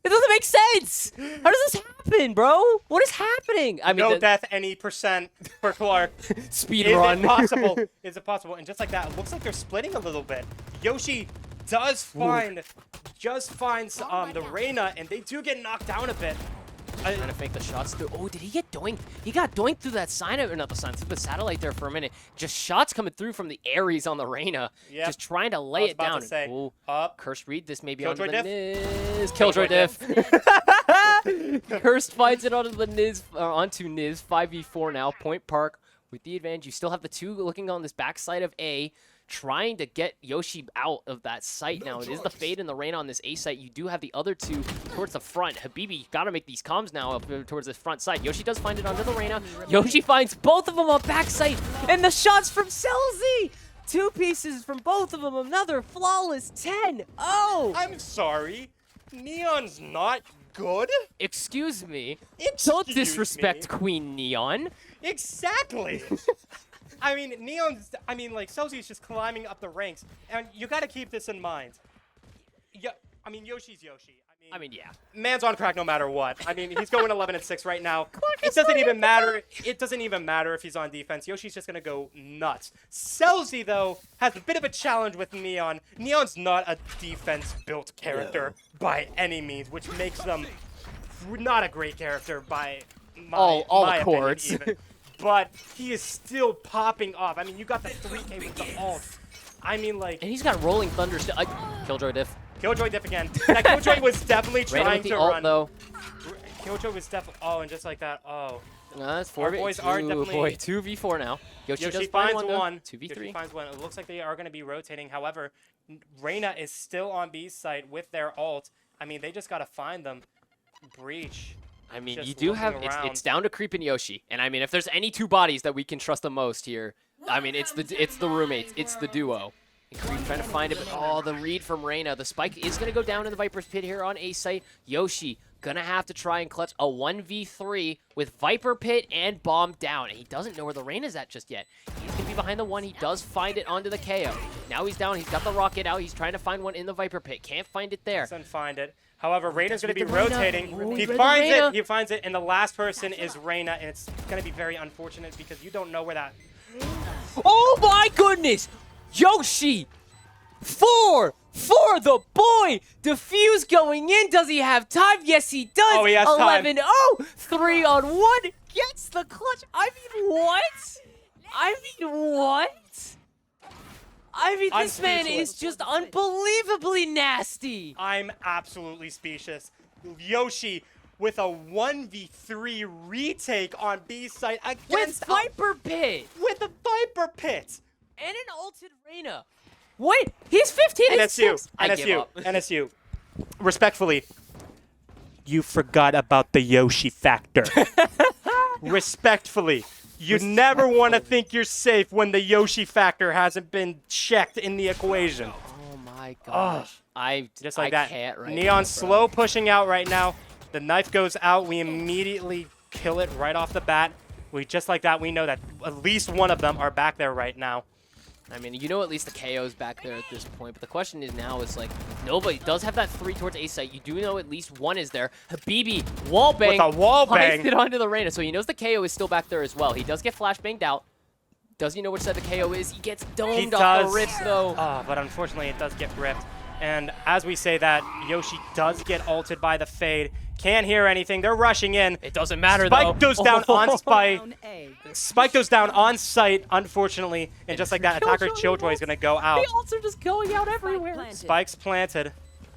S2: It doesn't make sense. How does this happen, bro? What is happening? I mean,
S3: No death any percent for Clark.
S2: speed
S3: Is
S2: run.
S3: it possible? Is it possible? And just like that, it looks like they're splitting a little bit. Yoshi does find, the Reyna, and they do get knocked down a bit.
S2: Trying to fake the shots through. Oh, did he get doinked? He got doinked through that sign, or not the sign, through the satellite there for a minute. Just shots coming through from the Ares on the Reyna.
S3: Yep.
S2: Just trying to
S3: I
S2: lay
S3: was
S2: it
S3: about
S2: down.
S3: to say,
S2: Ooh,
S3: up.
S2: Cursed read this maybe
S3: Killjoy
S2: onto the
S3: diff?
S2: Niz. Killjoy diff. Cursed finds it onto the Niz, onto Niz. 5v4 now. Point Park with the advantage. You still have the two looking on this backside of A, trying to get Yoshi out of that site now. It is the Fade and the Rain on this A site. You do have the other two towards the front. Habibi got to make these comms now up towards this front side. Yoshi does find it onto the Reyna. Yoshi finds both of them on backside. And the shots from Selzy. 2 pieces from both of them. Another flawless 10. Oh!
S3: I'm sorry. Neon's not good?
S2: Excuse me.
S3: Excuse
S2: Don't disrespect
S3: me.
S2: Queen Neon.
S3: Exactly. I mean, Selzy's just climbing up the ranks, and you got to keep this in mind. Yeah, I mean, Yoshi's Yoshi.
S2: I mean, yeah.
S3: Man's on crack no matter what. I mean, he's going 11-6 right now. It doesn't even matter. It doesn't even matter if he's on defense. Yoshi's just gonna go nuts. Selzy though has a bit of a challenge with Neon. Neon's not a defense-built character by any means, which makes them not a great character by
S2: all
S3: my
S2: accords.
S3: opinion even. But he is still popping off. I mean, you got the 3K with the ult. I mean, like,
S2: And he's got Rolling Thunder still. Killjoy diff.
S3: Killjoy diff again. That Killjoy was definitely
S2: Reyna
S3: trying
S2: with the
S3: to
S2: ult,
S3: run.
S2: though.
S3: Killjoy was definitely. Oh, and just like that. Oh.
S2: That's
S3: Our
S2: 4v2.
S3: boys are definitely-
S2: Boy, 2v4 now. Yoshi
S3: Yoshi
S2: does find
S3: finds
S2: one.
S3: one.
S2: 2v3.
S3: Yoshi finds one. It looks like they are going to be rotating. However, Reyna is still on B's side with their ult. I mean, they just got to find them. Breach.
S2: I mean,
S3: Just
S2: you do have
S3: looking
S2: it's
S3: around.
S2: down to Creep and Yoshi, and I mean, if there's any two bodies that we can trust the most here, I mean, it's the roommates, it's the duo. And Creep trying to find it, but oh, the read from Reyna. The spike is gonna go down in the Viper's pit here on A site. Yoshi gonna have to try and clutch a 1v3 with Viper pit and bomb down, and he doesn't know where the Reyna's at just yet. He's gonna be behind the one. He does find it onto the KO. Now he's down. He's got the rocket out. He's trying to find one in the Viper pit. Can't find it there.
S3: Doesn't find it. However, Reyna's going to be
S2: with the Reyna.
S3: rotating.
S2: Oh,
S3: He
S2: he read the
S3: finds
S2: Reyna.
S3: it. He finds it, and the last person is Reyna, and it's going to be very unfortunate because you don't know where that.
S2: Oh my goodness! Yoshi! 4 for the boy! Diffuse going in. Does he have time? Yes, he does.
S3: Oh, he has time.
S2: 11-0. 3 on 1. Gets the clutch. I mean, what? I mean,
S3: I'm
S2: this man
S3: speechless.
S2: is just unbelievably nasty.
S3: I'm absolutely specious. Yoshi with a 1v3 retake on B site
S2: With
S3: against
S2: Viper Pit
S3: with a Viper pit.
S2: and an ulted Reyna. Wait, he's 15 and
S3: NSU,
S2: 6. I give
S3: NSU,
S2: up.
S3: NSU. Respectfully, you forgot about the Yoshi factor. Respectfully. You never want to think you're safe when the Yoshi factor hasn't been checked in the equation.
S2: Oh my gosh.
S3: Just like
S2: I
S3: that.
S2: can't right
S3: Neon
S2: now, bro.
S3: slow pushing out right now. The knife goes out. We immediately kill it right off the bat. Just like that, we know that at least one of them are back there right now.
S2: I mean, you know at least the KO's back there at this point, but the question is now is like, nobody does have that 3 towards A site. You do know at least one is there. Habibi, wallbang.
S3: With a wallbang.
S2: Finds it onto the Reyna, so he knows the KO is still back there as well. He does get flashbanged out. Does he know which side the KO is? He gets domed off the rift, though.
S3: But unfortunately, it does get ripped. And as we say that, Yoshi does get ulted by the Fade. Can't hear anything. They're rushing in.
S2: It doesn't matter, though.
S3: Spike goes down on Spike.
S4: Down A.
S3: Spike goes down on site, unfortunately. And just like that, attacker Killjoy is going to go out.
S2: The ults are just going out everywhere.
S4: Planted.
S3: Spike's planted.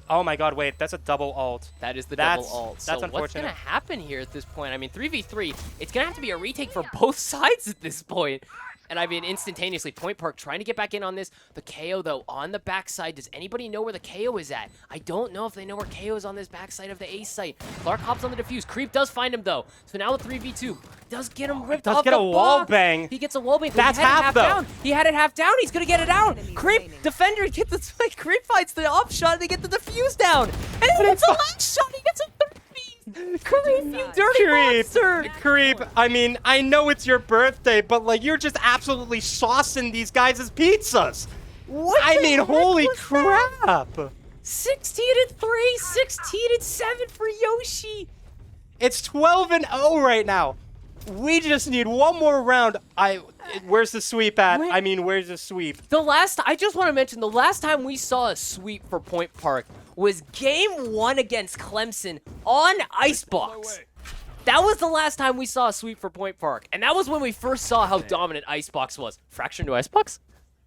S3: Oh my god, wait, that's a double ult.
S2: That is the
S3: That's-
S2: double ult.
S3: that's
S2: So what's
S3: unfortunate.
S2: going to happen here at this point? I mean, 3v3, it's going to have to be a retake for both sides at this point. And I mean, instantaneously, Point Park trying to get back in on this. The KO, though, on the backside. Does anybody know where the KO is at? I don't know if they know where KO is on this backside of the A site. Clark hops on the defuse. Creep does find him, though. So now with 3v2, does get him ripped
S3: Does
S2: off
S3: get
S2: the
S3: a wall
S2: box.
S3: bang.
S2: He gets a wall bang. but
S3: That's
S2: he had it
S3: half, though.
S2: down. He had it half down. He's going to get it out.
S4: Enemy
S2: Creep,
S4: remaining.
S2: defender, get the spike. Creep fights the off shot. They get the defuse down. And then it's a last shot. He gets a third piece. Creep, you dirty monster.
S3: Creep. I mean, I know it's your birthday, but like you're just absolutely saucing these guys' pizzas.
S2: What
S3: I
S2: the
S3: mean,
S2: heck
S3: holy
S2: was that?
S3: crap.
S2: 16-3, 16-7 for Yoshi.
S3: It's 12-0 right now. We just need one more round. Where's the sweep at?
S2: Wait.
S3: I mean, where's the sweep?
S2: I just want to mention, the last time we saw a sweep for Point Park was game 1 against Clemson on Icebox. That was the last time we saw a sweep for Point Park. And that was when we first saw how dominant Icebox was. Fracture to Icebox?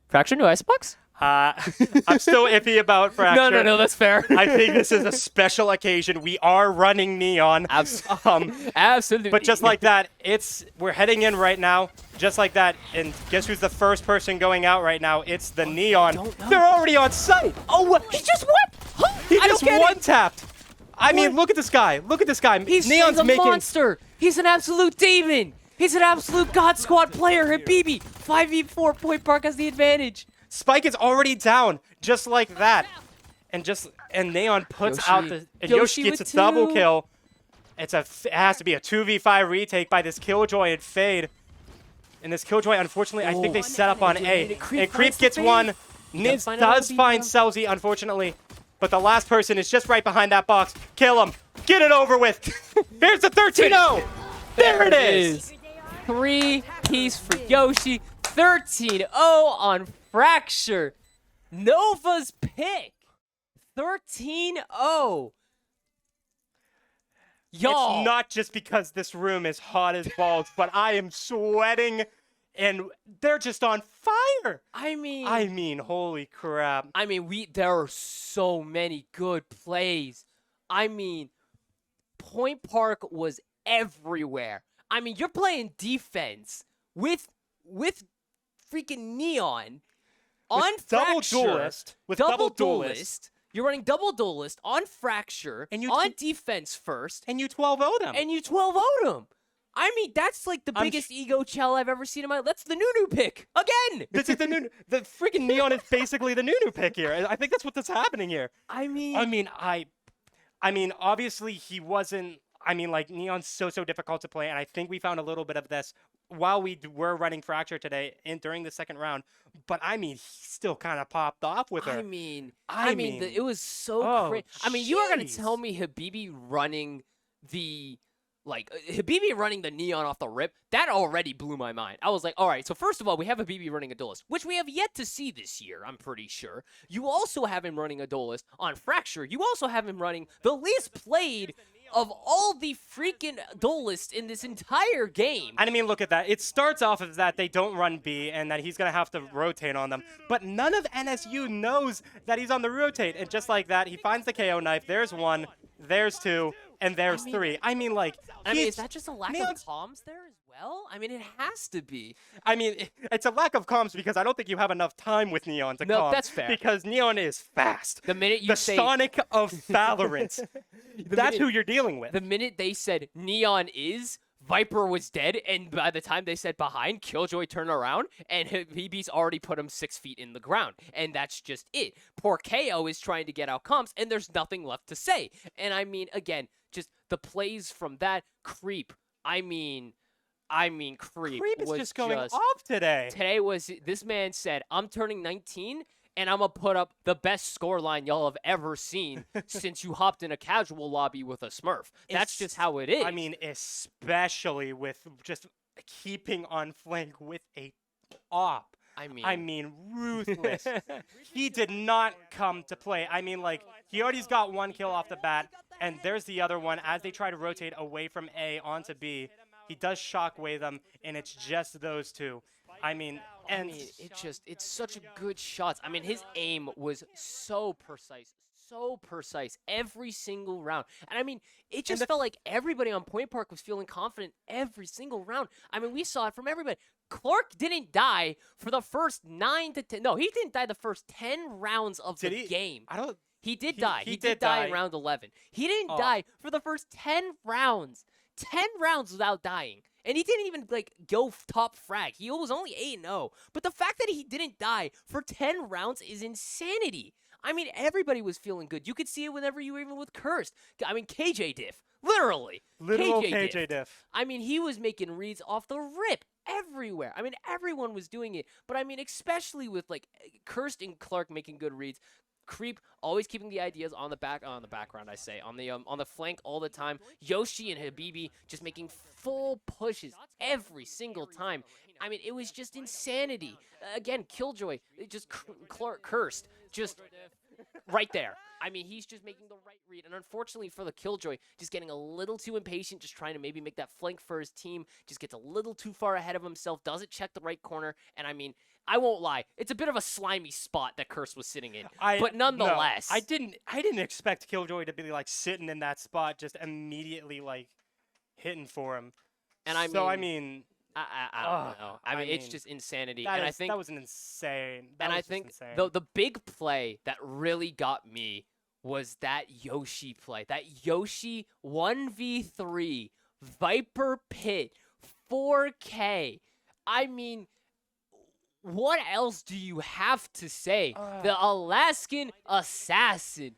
S2: Fracture to Icebox?
S3: I'm still iffy about Fracture.
S2: No, that's fair.
S3: I think this is a special occasion. We are running Neon.
S2: Absolutely.
S3: But just like that, we're heading in right now. Just like that. And guess who's the first person going out right now? It's the Neon.
S2: don't know.
S3: They're already on site.
S2: Oh, he just what? Huh?
S3: He
S2: I
S3: just
S2: don't get it.
S3: one-tapped. I mean, look at this guy. Look at this guy.
S2: He's
S3: Neon's
S2: a
S3: making...
S2: monster. He's an absolute demon. He's an absolute God Squad player. Habibi, 5v4. Point Park has the advantage.
S3: Spike is already down, just like that. And Neon puts
S2: Yoshi.
S3: out the... And
S2: Yoshi
S3: Yoshi gets
S2: with
S3: a double
S2: two.
S3: kill. It has to be a 2v5 retake by this Killjoy and Fade. And this Killjoy, unfortunately, I think they set up on A. And
S2: Creep
S3: Creep
S2: finds the
S3: gets
S2: Fade.
S3: one.
S2: He
S3: Niz
S2: find
S3: does
S2: another
S3: find
S2: beat
S3: Celsi, unfortunately. But the last person is just right behind that box. Kill him. Get it over with. Here's the 13-0. There it is.
S2: 3-piece for Yoshi. 13-0 on Fracture. Nova's pick. 13-0. Y'all.
S3: It's not just because this room is hot as balls, but I am sweating and they're just on fire.
S2: I mean,
S3: Holy crap.
S2: there are so many good plays. I mean, Point Park was everywhere. I mean, you're playing defense with freaking Neon on
S3: double
S2: Fracture.
S3: duelist. With double duelist.
S2: You're running double duelist on Fracture
S3: And you
S2: on defense first,
S3: And you 12-0 them.
S2: and you 12-0'd them. I mean, that's like the
S3: I'm
S2: biggest ego chell I've ever seen in my life. That's the Nunu pick again.
S3: This is the freaking Neon is basically the Nunu pick here. I think that's what's happening here.
S2: I mean,
S3: I mean, obviously he wasn't. I mean, like Neon's so difficult to play, and I think we found a little bit of this while we were running Fracture today and during the second round. But I mean, he still kind of popped off with her.
S2: I mean,
S3: mean,
S2: it was so
S3: oh,
S2: crazy. I mean, you are gonna
S3: jeez.
S2: tell me Habibi running the Habibi running the Neon off the rip? That already blew my mind. I was like, all right. So first of all, we have Habibi running a duelist, which we have yet to see this year. I'm pretty sure. You also have him running a duelist on Fracture. You also have him running the least played of all the freaking duelists in this entire game.
S3: And I mean, look at that. It starts off as that they don't run B and that he's going to have to rotate on them. But none of NSU knows that he's on the rotate. And just like that, he finds the KO knife. There's one, there's two, and there's three. I mean, like...
S2: Is that just a lack
S3: Neon's-
S2: of comms there as well? I mean, it has to be.
S3: I mean, it's a lack of comms because I don't think you have enough time with Neon to
S2: No,
S3: calm.
S2: that's fair.
S3: Because Neon is fast.
S2: The minute you
S3: The
S2: say...
S3: Sonic of Valorant. That's
S2: minute-
S3: who you're dealing with.
S2: The minute they said Neon is, Viper was dead, and by the time they said behind, Killjoy turned around, and Habibi's already put him 6 feet in the ground. And that's just it. Poor KO is trying to get out comms, and there's nothing left to say. And I mean, again, just the plays from that Creep. I mean, Creep
S3: is
S2: was
S3: just going off today.
S2: Today was, this man said, I'm turning 19, and I'm going to put up the best scoreline y'all have ever seen since you hopped in a casual lobby with a Smurf. That's just how it is.
S3: I mean, especially with just keeping on flank with a op. I mean, ruthless. He did not come to play. I mean, like, he already's got one kill off the bat, and there's the other one. As they try to rotate away from A onto B, he does shockwave them, and it's just those two. I mean, and
S2: it's such a good shot. I mean, his aim was so precise every single round. And I mean, it just felt like everybody on Point Park was feeling confident every single round. I mean, we saw it from everybody. Clark didn't die for the first 9 to 10. No, he didn't die the first 10 rounds of the game.
S3: I don't.
S2: He did die.
S3: He
S2: did
S3: did
S2: die
S3: die.
S2: in round 11. He didn't die for the first 10 rounds. 10 rounds without dying. And he didn't even, like, go top frag. He was only 8-0. But the fact that he didn't die for 10 rounds is insanity. I mean, everybody was feeling good. You could see it whenever you were even with Cursed. I mean, KJ Diff. Literally.
S3: Literal
S2: KJ
S3: KJ Diff.
S2: I mean, he was making reads off the rip everywhere. I mean, everyone was doing it. But I mean, especially with, like, Cursed and Clark making good reads. Creep always keeping the ideas on the background, I say, on the flank all the time. Yoshi and Habibi just making full pushes every single time. I mean, it was just insanity. Again, Killjoy, just Cursed, just right there. I mean, he's just making the right read. And unfortunately for the Killjoy, just getting a little too impatient, just trying to maybe make that flank for his team, just gets a little too far ahead of himself, doesn't check the right corner. And I mean, I won't lie, it's a bit of a slimy spot that Curse was sitting in. But nonetheless.
S3: No, I didn't expect Killjoy to be, like, sitting in that spot, just immediately, like, hitting for him.
S2: And
S3: I don't know.
S2: I mean, it's just insanity.
S3: And
S2: I think
S3: that was insane.
S2: I think the big play that really got me was that Yoshi play. That Yoshi 1v3 Viper Pit 4K. I mean, what else do you have to say? The Alaskan assassin.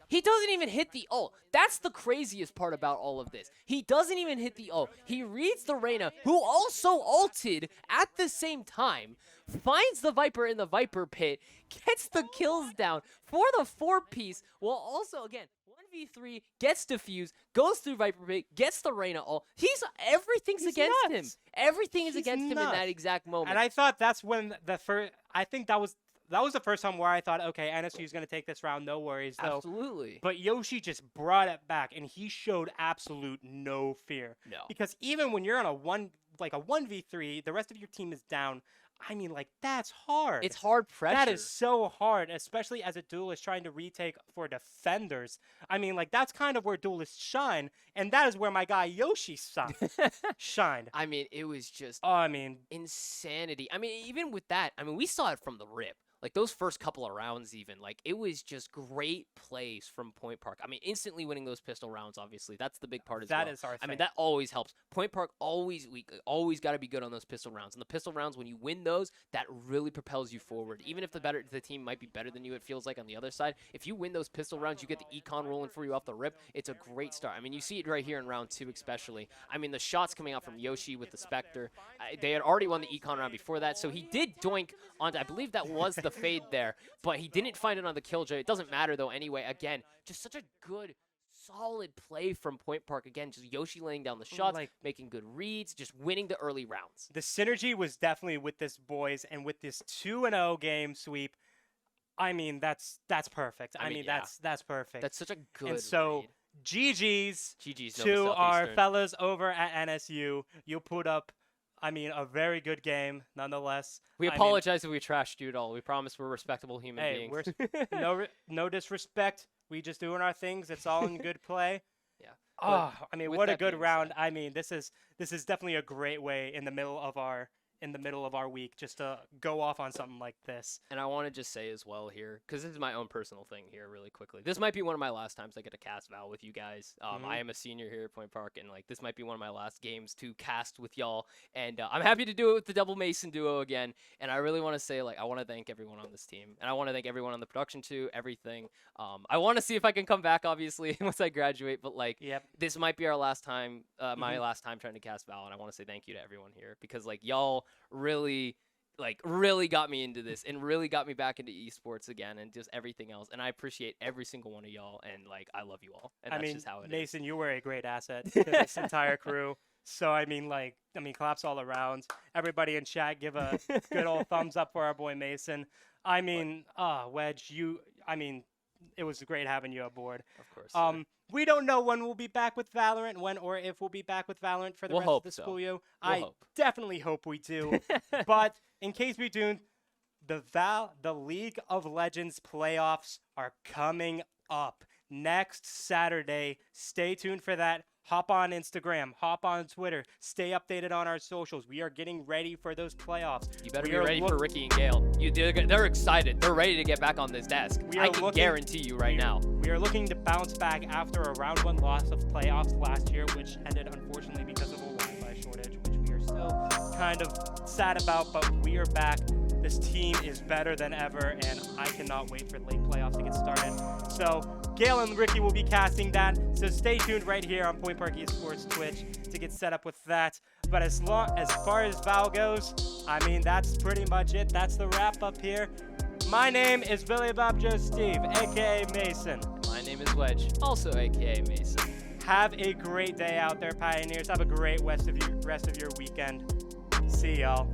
S2: He doesn't even hit the ult. That's the craziest part about all of this. He doesn't even hit the ult. He reads the Reyna, who also ulted at the same time, finds the Viper in the Viper Pit, gets the kills down for the 4-piece, while also, again, 1v3, gets defused, goes through Viper Pit, gets the Reyna ult. Everything's against him. Everything is against him in that exact moment.
S3: And I thought that's when I think that was the first time where I thought, okay, NSU is going to take this round, no worries. Though.
S2: Absolutely.
S3: But Yoshi just brought it back, and he showed absolute no fear.
S2: No.
S3: Because even when you're on a 1v3, the rest of your team is down. I mean, like, that's hard.
S2: It's hard pressure.
S3: That is so hard, especially as a duelist trying to retake for defenders. I mean, like, that's kind of where duelists shine, and that is where my guy Yoshi shined.
S2: I mean, it was just insanity. I mean, even with that, I mean, we saw it from the rip. Like, those first couple of rounds even, like, it was just great plays from Point Park. I mean, instantly winning those pistol rounds, obviously. That's the big part as well.
S3: That is our thing.
S2: I mean, that always helps. Point Park always got to be good on those pistol rounds. And the pistol rounds, when you win those, that really propels you forward. Even if the team might be better than you, it feels like on the other side. If you win those pistol rounds, you get the econ rolling for you off the rip. It's a great start. I mean, you see it right here in round 2 especially. I mean, the shots coming out from Yoshi with the Spectre. They had already won the econ round before that, so he did doink onto, I believe that was the fade there, but he didn't find it on the Killjoy. It doesn't matter, though, anyway. Again, just such a good, solid play from Point Park. Again, just Yoshi laying down the shots, making good reads, just winning the early rounds.
S3: The synergy was definitely with this boys, and with this 2-0 game sweep, I mean, that's perfect. I mean, that's perfect.
S2: That's such a good
S3: And so,
S2: read.
S3: GG's
S2: Nova
S3: to our
S2: Southeastern.
S3: fellas over at NSU. You put up, I mean, a very good game, nonetheless.
S2: We apologize if we trashed you at all. We promise we're respectable human beings.
S3: We're no disrespect. We just doing our things. It's all in good play.
S2: Yeah.
S3: Oh, I mean, what a good round.
S2: Said.
S3: I mean, this is definitely a great way in the middle of our week just to go off on something like this.
S2: And I want to just say as well here, because this is my own personal thing here really quickly. This might be one of my last times I get to cast Val with you guys. I am a senior here at Point Park, and like this might be one of my last games to cast with y'all. And I'm happy to do it with the Double Mason duo again. And I really want to say, like, I want to thank everyone on this team. And I want to thank everyone on the production too, everything. I want to see if I can come back, obviously, once I graduate. But like, this might be our last time, my last time trying to cast Val. And I want to say thank you to everyone here, because like y'all really got me into this and really got me back into esports again and just everything else. And I appreciate every single one of y'all, and like I love you all. And that's just how it is.
S3: Mason, you were a great asset to this entire crew. So I mean, claps all around. Everybody in chat, give a good old thumbs up for our boy Mason. I mean, Wedge, it was great having you aboard.
S2: Of course. Sir.
S3: We don't know when we'll be back with Valorant, when or if we'll be back with Valorant for the rest of the school year. I definitely hope we do. But in case we do, the League of Legends playoffs are coming up next Saturday. Stay tuned for that. Hop on Instagram, hop on Twitter, stay updated on our socials. We are getting ready for those playoffs.
S2: You better be ready for Ricky and Gale. They're excited. They're ready to get back on this desk. I can guarantee you right now.
S3: We are looking to bounce back after a round 1 loss of playoffs last year, which ended unfortunately because of a Wi-Fi shortage, which we are still kind of sad about, but we are back. This team is better than ever, and I cannot wait for late playoffs to get started. So Gale and Ricky will be casting that, so stay tuned right here on Point Park Esports Twitch to get set up with that. But as far as Val goes, I mean, that's pretty much it. That's the wrap up here. My name is Billy Bob Joe Steve, aka Mason.
S2: My name is Wedge, also aka Mason.
S3: Have a great day out there, Pioneers. Have a great rest of your weekend. See y'all.